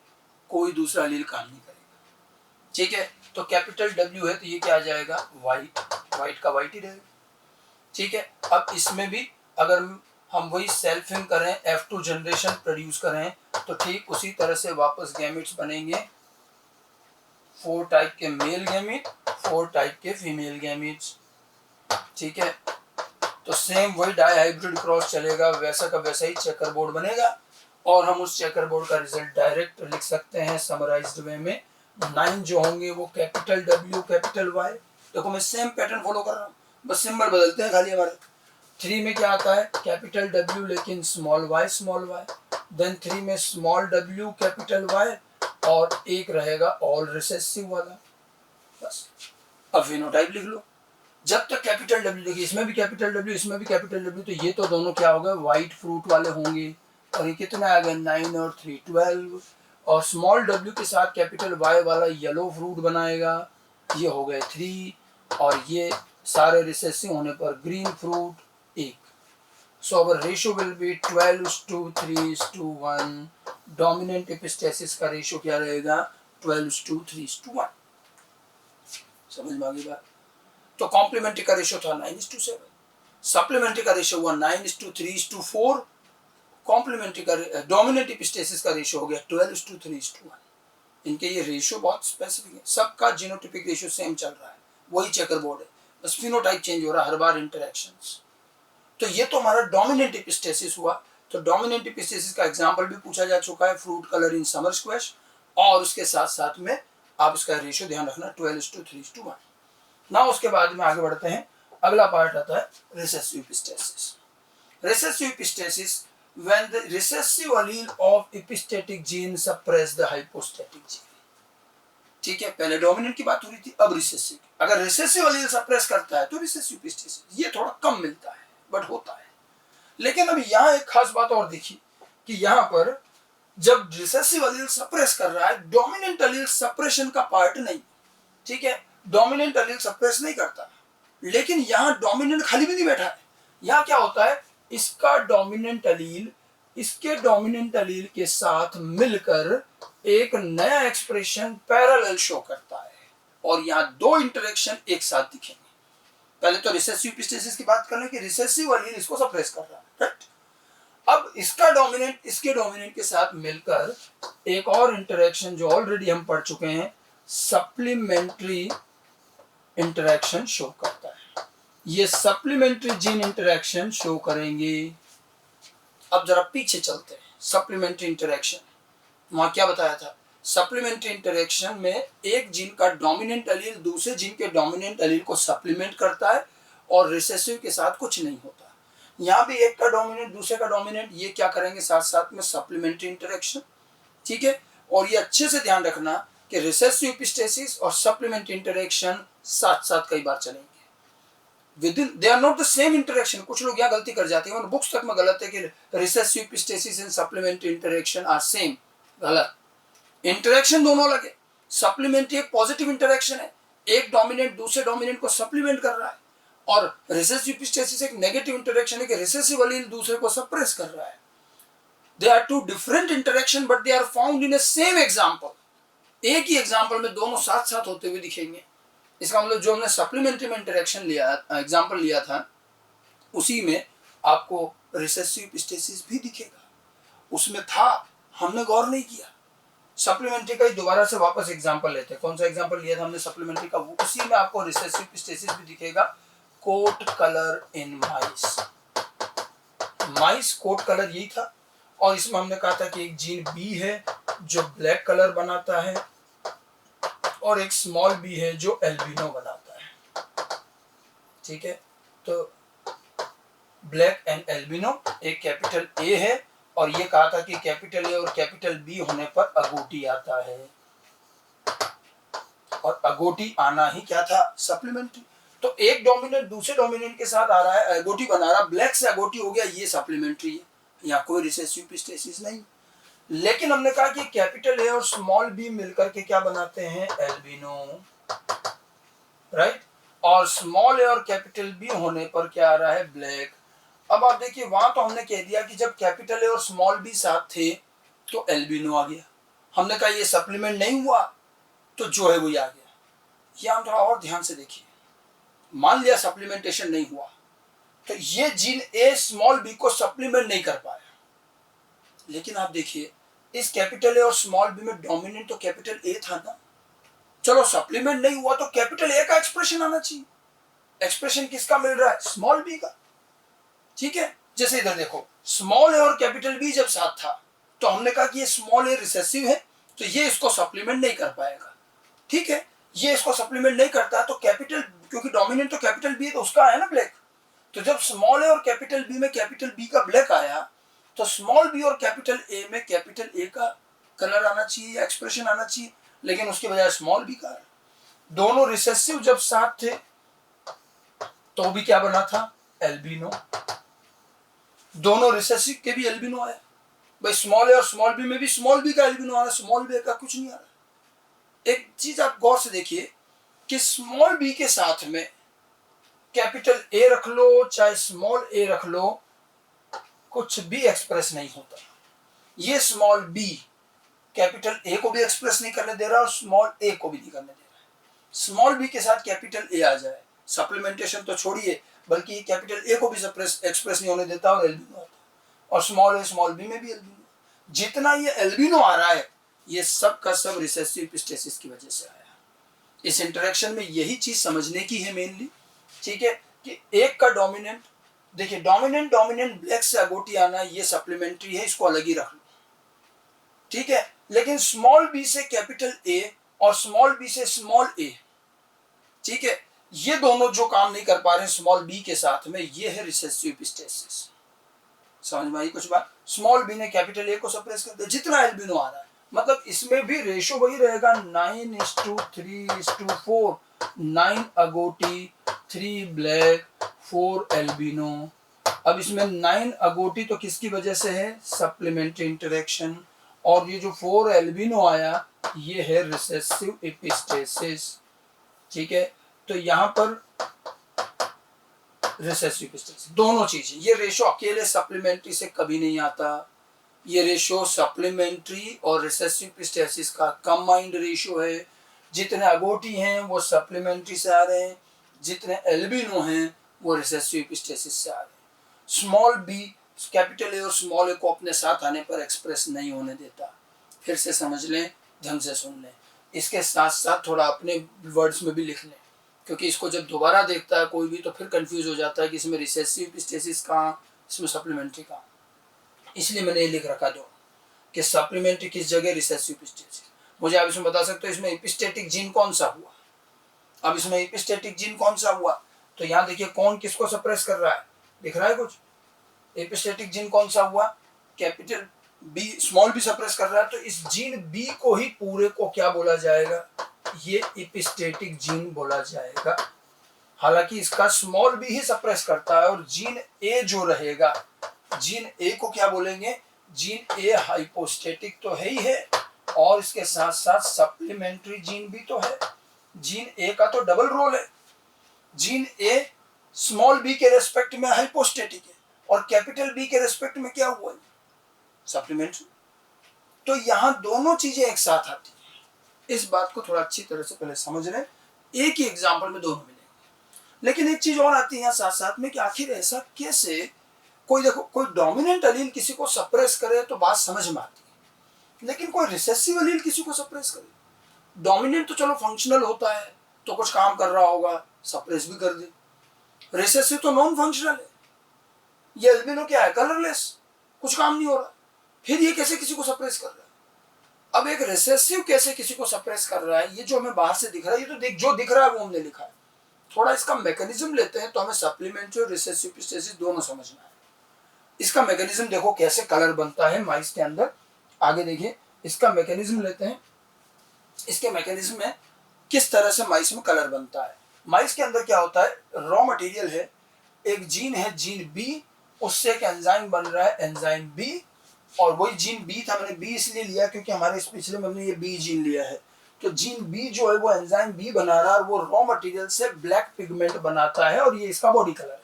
कोई दूसरा एलील काम नहीं करेगा। ठीक है, तो कैपिटल डब्ल्यू है तो ये क्या आ जाएगा, वाइट, वाइट का वाइट ही रहेगा। ठीक है, अब इसमें भी अगर हम वही सेल्फिंग करें, F2 जनरेशन प्रोड्यूस करें, तो ठीक उसी तरह से वापस गैमेट्स बनेंगे, 4 टाइप के मेल गैमेट, 4 टाइप के फीमेल गैमेट्स। ठीक है, तो सेम वही डाई हाइब्रिड क्रॉस चलेगा, वैसा का वैसा ही चेकर बोर्ड बनेगा, और हम उस चेकर बोर्ड का रिजल्ट डायरेक्ट लिख सकते हैं समराइज्ड वे में। 9 जो होंगे वो कैपिटल डब्ल्यू कैपिटल वाई, देखो मैं सेम पैटर्न फॉलो कर रहा हूँ, बस सिंबल बदलते हैं खाली हमारे। 3 में क्या आता है, कैपिटल डब्ल्यू लेकिन स्मॉल वाई, देन 3 में स्मॉल डब्ल्यू कैपिटल वाई, और एक रहेगा ऑल रिसेसिव वाला, बस। अब फिनोटाइप लिख लो, जब तक कैपिटल डब्ल्यू, देखिए इसमें भी कैपिटल डब्ल्यू इसमें भी कैपिटल डब्ल्यू, तो ये तो दोनों क्या हो गए, व्हाइट फ्रूट वाले होंगे, और ये कितने आ गए, 9 और 3 12, और स्मॉल डब्ल्यू के साथ कैपिटल वाई वाला येलो फ्रूट बनाएगा, ये हो गए 3, और ये सारे रिसेसिव होने पर green fruit 1। So our ratio will be 12:3:1, dominant epistasis का रेशियो क्या रहेगा, 12:3:1। समझ में आ गई बात। तो कॉम्प्लीमेंट्री का रेशियो था 9:7, सप्लीमेंट्री का रेशियो हुआ 9:3:4, कॉम्प्लीमेंट्री का डोमिनेंट एपिस्टेसिस का रेशियो हो गया 12:3:1। इनके ये रेशियो बहुत स्पेसिफिक है, सबका जीनोटिपिक रेशियो सेम चल रहा है, वही चेकर बोर्ड है, बस फिनोटाइप चेंज हो रहा है हर बार इंटरेक्शंस। तो ये तो हमारा डोमिनेंट एपिस्टेसिस हुआ। तो डोमिनेंट एपिस्टेसिस का एग्जांपल भी पूछा जा चुका है, fruit colour in summer squash, और उसके साथ साथ में आप इसका रेशियो ध्यान रखना 12:3:1। ना उसके बाद में आगे बढ़ते हैं, अगला पार्ट आता है recessive epistasis. Recessive epistasis when the recessive allele of epistatic gene suppress the hypostatic gene। ठीक है, पहले डोमिनेंट की बात हो रही थी, अब रिसेसिव। अगर रिसेसिव एलील सप्रेस करता है तो रिसेसिव एपिस्टेसिस, ये थोड़ा कम मिलता है बट होता है। लेकिन अब यहाँ एक खास बात और देखिए कि यहाँ पर जब रिसेसिव एलील सप्रेस कर रहा है, डोमिनेंट एलील सप्रेशन का पार्ट नहीं। ठीक है, डोमिनेंट एलील सप्रेस नहीं करता, लेकिन यहाँ डोमिनेंट खाली भी नहीं बैठा है। यहाँ क्या होता है, इसका डोमिनेंट एलील इसके डोमिनेंट एलील के साथ मिलकर एक नया एक्सप्रेशन पैरेलल शो करता है, और यहाँ 2 इंटरेक्शन एक साथ दिखेंगे। पहले तो रिसेसिव एपिस्टेसिस की बात कर लें कि रिसेसिव एलील इसको सप्रेस कर रहा है, राइट। अब इसका डोमिनेंट इसके डोमिनेंट के साथ मिलकर एक और इंटरेक्शन जो ऑलरेडी हम पढ़ चुके हैं, सप्लीमेंट्री इंटरेक्शन शो करता है। ये सप्लीमेंट्री जीन इंटरेक्शन शो करेंगे। अब जरा पीछे चलते हैं, सप्लीमेंट्री इंटरेक्शन वहां क्या बताया था, सप्लीमेंट्री इंटरेक्शन में एक जीन का डोमिनेंट एलील दूसरे जीन के डोमिनेंट एलील को सप्लीमेंट करता है, और रिसेसिव के साथ कुछ नहीं होता। यहाँ भी एक का डोमिनेंट दूसरे का डोमिनेंट, ये क्या करेंगे साथ साथ में सप्लीमेंट्री इंटरेक्शन। ठीक है, और ये अच्छे से ध्यान रखना कि रिसेसिव एपिस्टेसिस और सप्लीमेंट्री इंटरेक्शन साथ साथ कई बार चलेंगे, within they are not the same interaction. कुछ लोग यहाँ गलती कर जाते हैं, बुक्स तक में गलत है कि recessive epistasis and supplementary interaction are same, गलत। इंटरेक्शन दोनों अलग है। सप्लीमेंट्री एक पॉजिटिव इंटरेक्शन है, एक डोमिनेंट दूसरे डोमिनेंट को सप्लीमेंट कर रहा है, और रिसेसिव एपिस्टेसिस एक नेगेटिव इंटरेक्शन है कि रिसेसिव एलील दूसरे को सप्रेस कर रहा है। They are two different interaction but they are found in a same example. एक ही एग्जांपल में दोनों साथ साथ होते हुए दिखेंगे। इसका मतलब जो हमने सप्लीमेंट्री में इंटरेक्शन लिया, एग्जांपल लिया था, उसी में आपको रिसेसिव एपिस्टेसिस भी दिखेगा। उसमें था, हमने गौर नहीं किया। सप्लीमेंट्री का ही दोबारा से वापस एग्जांपल लेते हैं। कौन सा एग्जांपल लिया था हमने सप्लीमेंट्री का, उसी में आपको रिसेसिव एपिस्टेसिस भी दिखेगा। Coat colour in mice, mice coat colour यही था, और इसमें हमने कहा था कि एक जीन बी है जो ब्लैक कलर बनाता है, और एक स्मॉल बी है जो एल्बिनो बनाता है। ठीक है, तो ब्लैक एंड एल्बिनो एक कैपिटल ए है, और ये कहा था कि कैपिटल ए और कैपिटल बी होने पर अगोटी आता है, और अगोटी आना ही क्या था, सप्लीमेंट्री। तो एक डोमिनेंट दूसरे डोमिनेंट के साथ आ रहा है, अगोटी बना रहा, ब्लैक से अगोटी हो गया, ये सप्लीमेंट्री है, यहाँ कोई रिसेसिव एपिस्टेसिस नहीं। लेकिन हमने कहा कि कैपिटल ए और स्मॉल बी मिलकर के क्या बनाते हैं, एल्बिनो। राइट, और स्मॉल ए और कैपिटल बी होने पर क्या आ रहा है, ब्लैक। अब आप देखिए वहां तो हमने कह दिया कि जब कैपिटल ए और स्मॉल बी साथ थे तो एल्बिनो आ गया, हमने कहा ये सप्लीमेंट नहीं हुआ तो जो है वही आ गया। ये हम थोड़ा और ध्यान से देखिए, मान लिया सप्लीमेंटेशन नहीं हुआ तो ये जीन ए स्मॉल बी को सप्लीमेंट नहीं कर पाया, लेकिन आप देखिए इस कैपिटल ए और स्मॉल बी में डोमिनेंट तो कैपिटल ए था ना, चलो सप्लीमेंट नहीं हुआ तो कैपिटल ए का एक्सप्रेशन आना चाहिए, एक्सप्रेशन किसका मिल रहा है, स्मॉल बी का। ठीक है, जैसे इधर देखो स्मॉल ए और कैपिटल बी जब साथ था तो हमने कहा कि ये स्मॉल ए रिसेसिव है तो ये इसको सप्लीमेंट नहीं कर पाएगा। ठीक है, ये इसको सप्लीमेंट नहीं करता तो कैपिटल, क्योंकि डोमिनेंट तो कैपिटल बी है तो उसका है ना ब्लैक, तो जब स्मॉल ए और कैपिटल बी में कैपिटल बी का ब्लैक आया तो स्मॉल बी और कैपिटल ए में कैपिटल ए का कलर आना चाहिए या एक्सप्रेशन आना चाहिए, लेकिन उसके बजाय स्मॉल बी का। दोनों रिसेसिव जब साथ थे तो भी क्या बना था, एल्बिनो। दोनों रिसेसिव के भी एल्बिनो आया, भाई स्मॉल ए और स्मॉल बी में भी स्मॉल बी का एल्बिनो आ रहा है, स्मॉल बी का कुछ नहीं आ रहा। एक चीज आप गौर से देखिए कि स्मॉल बी के साथ में कैपिटल ए रख लो चाहे स्मॉल ए रख लो कुछ भी एक्सप्रेस नहीं होता। ये स्मॉल बी कैपिटल ए को भी एक्सप्रेस नहीं करने दे रहा और स्मॉल ए को भी नहीं करने दे रहा। स्मॉल बी के साथ कैपिटल ए आ जाए, सप्लीमेंटेशन तो छोड़िए बल्कि कैपिटल ए को भी एक्सप्रेस नहीं होने देता और एल्बिनो आता, और स्मॉल ए स्मॉल बी में भी एल्बिनो। जितना ये एल्बिनो आ रहा है ये सब का सब रिसेसिव एपिस्टेसिस की वजह से आया। इस इंटरेक्शन में यही चीज समझने की है मेनली। ठीक है, कि एक का डोमिनेंट, देखिए डोमिनेंट डोमिनेंट ब्लैक से अगोटी आना ये सप्लीमेंट्री है, इसको अलग ही रख लो। ठीक है, लेकिन स्मॉल बी से कैपिटल ए और स्मॉल बी से स्मॉल ए, ठीक है, ये दोनों जो काम नहीं कर पा रहे स्मॉल बी के साथ में, ये है रिसेसिव एपिस्टेसिस। समझ में आई कुछ बात, स्मॉल बी ने कैपिटल ए को सप्रेस कर दिया, जितना एल्बिनो आ रहा है, मतलब इसमें भी रेशो वही रहेगा 9:3:4, 9 अगोटी 3 ब्लैक 4 एल्बिनो। अब इसमें 9 अगोटी तो किसकी वजह से है, सप्लीमेंट्री इंटरेक्शन, और ये जो 4 एल्बिनो आया ये है रिसेसिव एपिस्टेसिस। ठीक है, तो यहां पर रिसेसिव एपिस्टेसिस दोनों चीजें, ये रेशो अकेले सप्लीमेंट्री से कभी नहीं आता, ये रेशो सप्लीमेंट्री और रिसेसिव एपिस्टेसिस का कंबाइंड रेशो है। जितने अगोटी हैं वो सप्लीमेंट्री से आ रहे हैं, जितने एल्बिनो हैं वो रिसेसिव एपिस्टेसिस से आ रहे हैं। स्मॉल बी कैपिटल ए और स्मॉल ए को अपने साथ आने पर एक्सप्रेस नहीं होने देता। फिर से समझ लें, ढंग से सुन लें, इसके साथ साथ थोड़ा अपने वर्ड्स में भी लिख लें, क्योंकि इसको जब दोबारा देखता है कोई भी तो फिर कंफ्यूज हो जाता है कि इसमें रिसेसिव एपिस्टेसिस कहाँ, इसमें सप्लीमेंट्री कहाँ। इसलिए मैंने ये लिख रखा दो कि सप्लीमेंट्री किस जगह, रिसेसिव एपिस्टेसिस। मुझे आप इसमें बता सकते हो इसमें एपिस्टेटिक जीन कौन सा हुआ। अब इसमें एपिस्टेटिक जीन कौन सा हुआ, तो यहाँ देखिए कौन किसको सप्रेस कर रहा है, दिख रहा है कुछ। एपिस्टेटिक जीन कौन सा हुआ, capital B small B suppress कर रहा है, तो इस जीन बी को ही पूरे को क्या बोला जाएगा, ये एपिस्टेटिक जीन बोला जाएगा। हालांकि इसका स्मॉल बी ही सप्रेस करता है, और जीन ए जो रहेगा, जीन ए को क्या बोलेंगे, जीन ए हाइपोस्टेटिक तो है ही है, और इसके साथ साथ सप्लीमेंट्री जीन भी तो है। जीन ए का तो डबल रोल है, जीन ए स्मॉल बी के रेस्पेक्ट में हाइपोस्टेटिक है और कैपिटल बी के रेस्पेक्ट में क्या हुआ है, सप्लीमेंट्री। तो यहां दोनों चीजें एक साथ आती है। इस बात को थोड़ा अच्छी तरह से पहले समझ लें, एक ही एग्जाम्पल में दोनों मिलेंगे। लेकिन एक चीज और आती है यहाँ साथ साथ में कि आखिर ऐसा कैसे, कोई देखो कोई डोमिनेंट अलील किसी को सप्रेस करे तो बात समझ में आती है, लेकिन कोई रिसेसिव अलील किसी को सप्रेस करे, डोमिनेंट तो चलो फंक्शनल होता है तो कुछ काम कर रहा होगा, सप्रेस भी कर दे। रिसेसिव तो नॉन फंक्शनल है, ये एल्बिनो क्या है, कलरलेस, कुछ काम नहीं हो रहा, फिर ये कैसे किसी को सप्रेस कर रहा है। अब एक रिसेसिव कैसे किसी को सप्रेस कर रहा है, ये जो हमें बाहर से दिख रहा है, ये तो जो दिख रहा है वो हमने लिखा है। थोड़ा इसका मैकेनिज्म लेते हैं तो हमें सप्लीमेंट्री और रिसेसिव एपिस्टेसिस दोनों समझना है। इसका मैकेनिज्म देखो कैसे कलर बनता है माइस के अंदर, आगे देखिए इसका मैकेनिज्म लेते हैं। इसके मैकेनिज्म में किस तरह से माइस में कलर बनता है। माइस के अंदर क्या होता है, रॉ मटेरियल है, एक जीन है जीन बी, उससे एक एंजाइम बन रहा है एंजाइम बी, और वही जीन बी था, मैंने बी इसलिए लिया क्योंकि हमारे इस पिछले में हमने ये बी जीन लिया है। तो जीन बी जो है वो एंजाइम बी बना रहा है और वो रॉ मटेरियल से ब्लैक पिगमेंट बनाता है और ये इसका बॉडी कलर है।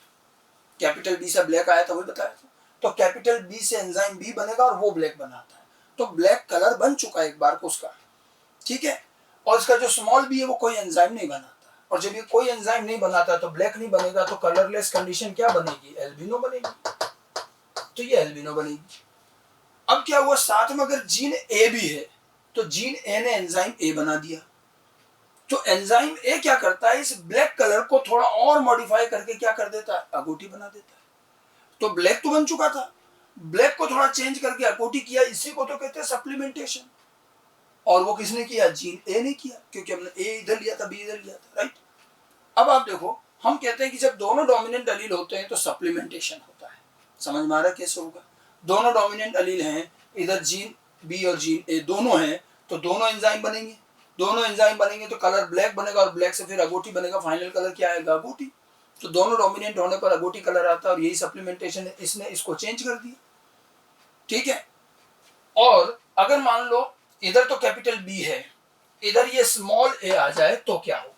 कैपिटल बी से ब्लैक आया था, वही बताया था। तो कैपिटल बी से एंजाइम बी बनेगा और वो ब्लैक बनाता है, तो ब्लैक कलर बन चुका है एक बार को उसका, ठीक है। और इसका जो स्मॉल बी है वो कोई एंजाइम नहीं बनाता, और जब ये कोई एंजाइम नहीं बनाता तो ब्लैक नहीं बनेगा, तो कलरलेस कंडीशन क्या बनेगी, एल्बिनो बनेगी, तो ये एल्बिनो बनेगी। अब क्या हुआ, साथ में अगर जीन ए भी है तो जीन ए ने एंजाइम ए बना दिया, तो एंजाइम ए क्या करता है, इस ब्लैक कलर को थोड़ा और मॉडिफाई करके क्या कर देता है, अगोटी बना देता है। तो ब्लैक तो बन चुका था, ब्लैक को थोड़ा चेंज करके अगोटी किया, इसी को तो कहते हैं सप्लीमेंटेशन। और वो किसने किया, जीन ए ने किया, क्योंकि हमने ए इधर लिया था, बी इधर लिया था, राइट। अब आप देखो, हम कहते हैं कि जब दोनों डोमिनेंट एलील होते हैं तो सप्लीमेंटेशन होता है। समझ में आ रहा कैसे होगा, दोनों डोमिनेंट एलील हैं, इधर जीन बी और जीन ए दोनों हैं, तो दोनों एंजाइम बनेंगे, दोनों एंजाइम बनेंगे तो कलर ब्लैक बनेगा, और ब्लैक से फिर अगोटी बनेगा, फाइनल कलर क्या आएगा, अगोटी। तो दोनों डोमिनेंट होने पर अगोटी कलर आता है, और यही सप्लीमेंटेशन है, इसने इसको चेंज कर दिया, ठीक है। और अगर मान लो इधर तो कैपिटल बी है, इधर ये स्मॉल ए आ जाए तो क्या होगा,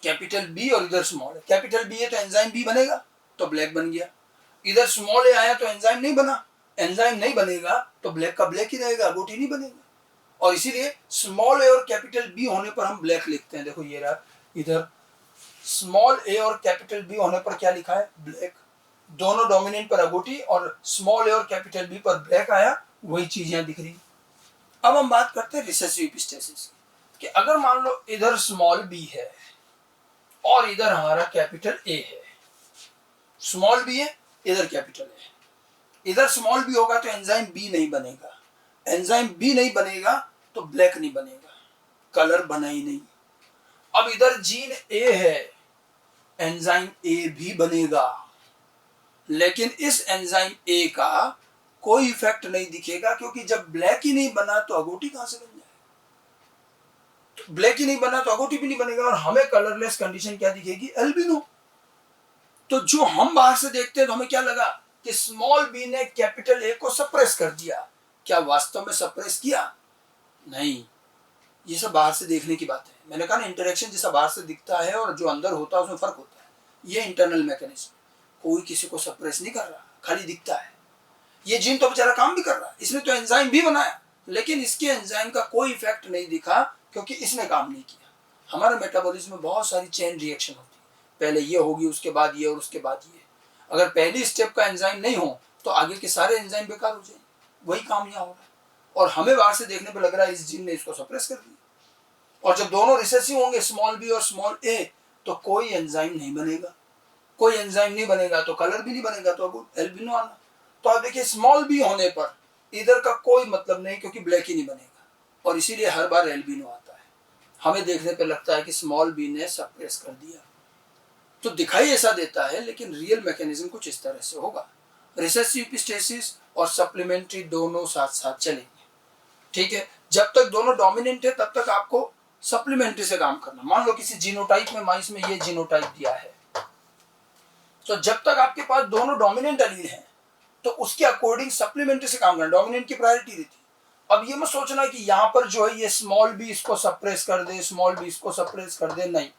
कैपिटल बी और इधर स्मॉल है, कैपिटल बी है तो एंजाइम बी बनेगा, तो ब्लैक बन गया। इधर स्मॉल ए आया तो एंजाइम नहीं बना, एंजाइम नहीं बनेगा तो ब्लैक का ब्लैक ही रहेगा, अगोटी नहीं बनेगा। और इसीलिए स्मॉल ए और कैपिटल बी होने पर हम ब्लैक लिखते हैं। देखो ये रहा, इधर स्मॉल ए और कैपिटल बी होने पर क्या लिखा है, ब्लैक। दोनों डोमिनेंट पर अगोटी और स्मॉल ए और कैपिटल बी पर ब्लैक आया, वही चीज यहां दिख रही। अब हम बात करते हैं रिसेसिव एपिस्टेसिस कि अगर मान लो इधर स्मॉल बी है और इधर हमारा कैपिटल ए है, स्मॉल बी है इधर कैपिटल है, इधर स्मॉल बी होगा तो एंजाइम बी नहीं बनेगा, एंजाइम बी नहीं बनेगा तो ब्लैक नहीं बनेगा, कलर बना ही नहीं। अब इधर जीन ए है, एंजाइम ए भी बनेगा, लेकिन इस एंजाइम ए का कोई इफेक्ट नहीं दिखेगा, क्योंकि जब ब्लैक ही नहीं बना तो अगोटी कहां से बन जाए, तो ब्लैक ही नहीं बना तो अगोटी भी नहीं बनेगा, और हमें कलरलेस कंडीशन क्या दिखेगी, एल्बिनो। तो जो हम बाहर से देखते हैं तो हमें क्या लगा कि स्मॉल बी ने कैपिटल ए को सप्रेस कर दिया, क्या वास्तव में सप्रेस किया, नहीं, ये सब बाहर से देखने की बात है। मैंने कहा ना, इंटरेक्शन जैसा बाहर से दिखता है और जो अंदर होता है उसमें फर्क होता है, ये इंटरनल मैकेनिज्म। कोई किसी को सप्रेस नहीं कर रहा, खाली दिखता है। ये जीन तो बेचारा काम भी कर रहा है, इसने तो एंजाइम भी बनाया, लेकिन इसके एंजाइम का कोई इफेक्ट नहीं दिखा, क्योंकि इसने काम नहीं किया। हमारे मेटाबॉलिज्म में बहुत सारी चेन रिएक्शन होती है, पहले ये होगी, उसके बाद ये, और उसके बाद ये। अगर पहली स्टेप का एंजाइम नहीं हो तो आगे के सारे एंजाइम बेकार हो जाएंगे, वही काम यहाँ हो रहा है। और हमें बाहर से देखने पर लग रहा है इस जीन ने इसको सप्रेस कर दिया, और जब दोनों रिसेसिव होंगे, स्मॉल बी और स्मॉल ए, तो कोई एंजाइम नहीं बनेगा, कोई एंजाइम नहीं बनेगा तो कलर भी नहीं बनेगा, तो अब एल्बिनो आना। तो आप देखिए, स्मॉल बी होने पर इधर का कोई मतलब नहीं, क्योंकि ब्लैक ही नहीं बनेगा, और इसीलिए हर बार एल्बिनो आता है। हमें देखने पर लगता है कि स्मॉल बी ने सप्रेस कर दिया, तो दिखाई ऐसा देता है, लेकिन रियल मैकेनिज्म कुछ इस तरह से होगा। रिसेसिव एपिस्टेसिस और सप्लीमेंट्री दोनों साथ साथ चलेंगे, ठीक है। जब तक दोनों डोमिनेंट है तब तक आपको सप्लीमेंट्री से काम करना। मान लो किसी जीनोटाइप में, माइस में ये जीनोटाइप दिया है, तो जब तक आपके पास दोनों डोमिनेंट एलील हैं तो उसके अकॉर्डिंग सप्लीमेंट्री से काम करना, डोमिनेंट की प्रायोरिटी रहती है। अब ये मत सोचना कि यहाँ पर जो है ये स्मॉल बी इसको सप्रेस कर दे, स्मॉल बी इसको सप्रेस कर दे, नहीं।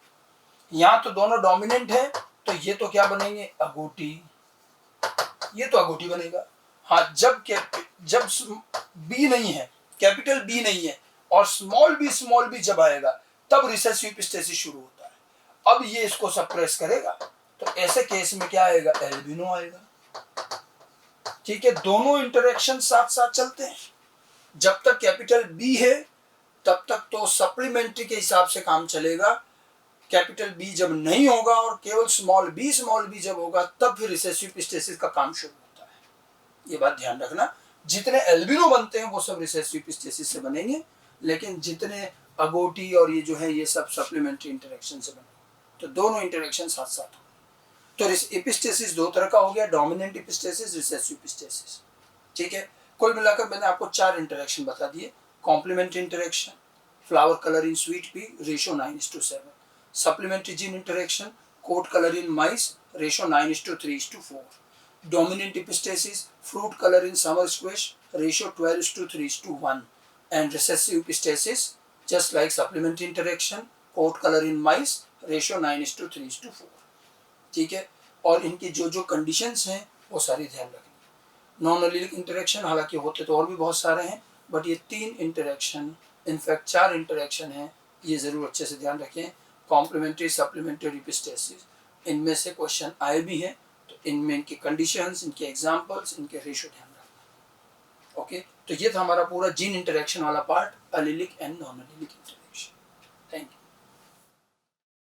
यहाँ तो दोनों डोमिनेंट है, तो ये तो क्या बनेंगे, अगोटी, ये तो अगोटी बनेगा। हाँ, जब बी नहीं है, कैपिटल बी नहीं है, और स्मॉल बी जब आएगा तब रिसेसिव एपिस्टेसिस शुरू होता है। अब ये इसको सप्रेस करेगा, तो ऐसे केस में क्या आएगा, एल्बिनो आएगा, ठीक है। दोनों इंटरेक्शन साथ साथ चलते हैं। जब तक कैपिटल बी है तब तक तो सप्लीमेंट्री के हिसाब से काम चलेगा, कैपिटल बी जब नहीं होगा और केवल स्मॉल बी जब होगा, तब फिर रिसेसिव एपिस्टेसिस का काम शुरू होता है। ये बात ध्यान रखना, जितने एल्बिनो बनते हैं वो सब रिसेसिव एपिस्टेसिस से बनेंगे, लेकिन जितने अगोटी और ये जो है ये सब सप्लीमेंट्री इंटरेक्शन से बनेंगे। तो दोनों इंटरेक्शन साथ साथ हो। तो एपिस्टेसिस दो तरह का हो गया, डोमिनेंट एपिस्टेसिस, रिसेसिव एपिस्टेसिस, ठीक है। कुल मिलाकर मैंने आपको 4 इंटरेक्शन बता दिए। Complementary interaction, flower colour in sweet pea, ratio 9:7। Supplementary gene interaction, coat colour in mice, ratio 9:3:4। Dominant epistasis, fruit colour in summer squash, ratio 12:3:1। And recessive epistasis, just like supplementary interaction, coat colour in mice, ratio 9:3:4, ठीक है। और इनकी जो जो कंडीशंस हैं वो सारी ध्यान रखनी। नॉन एलिलिक इंटरेक्शन हालांकि होते तो और भी बहुत सारे हैं, बट ये 3 इंटरेक्शन, इनफैक्ट 4 इंटरेक्शन हैं, ये ज़रूर अच्छे से ध्यान रखें। कॉम्प्लीमेंट्री, सप्लीमेंट्री, एपिस्टेसिस, इनमें से क्वेश्चन आए भी हैं, तो इनमें इनके कंडीशंस, इनके एग्जांपल्स, इनके रेशियो ध्यान रखना। ओके, तो ये था हमारा पूरा जीन इंटरेक्शन वाला part, allylic and non allylic interaction.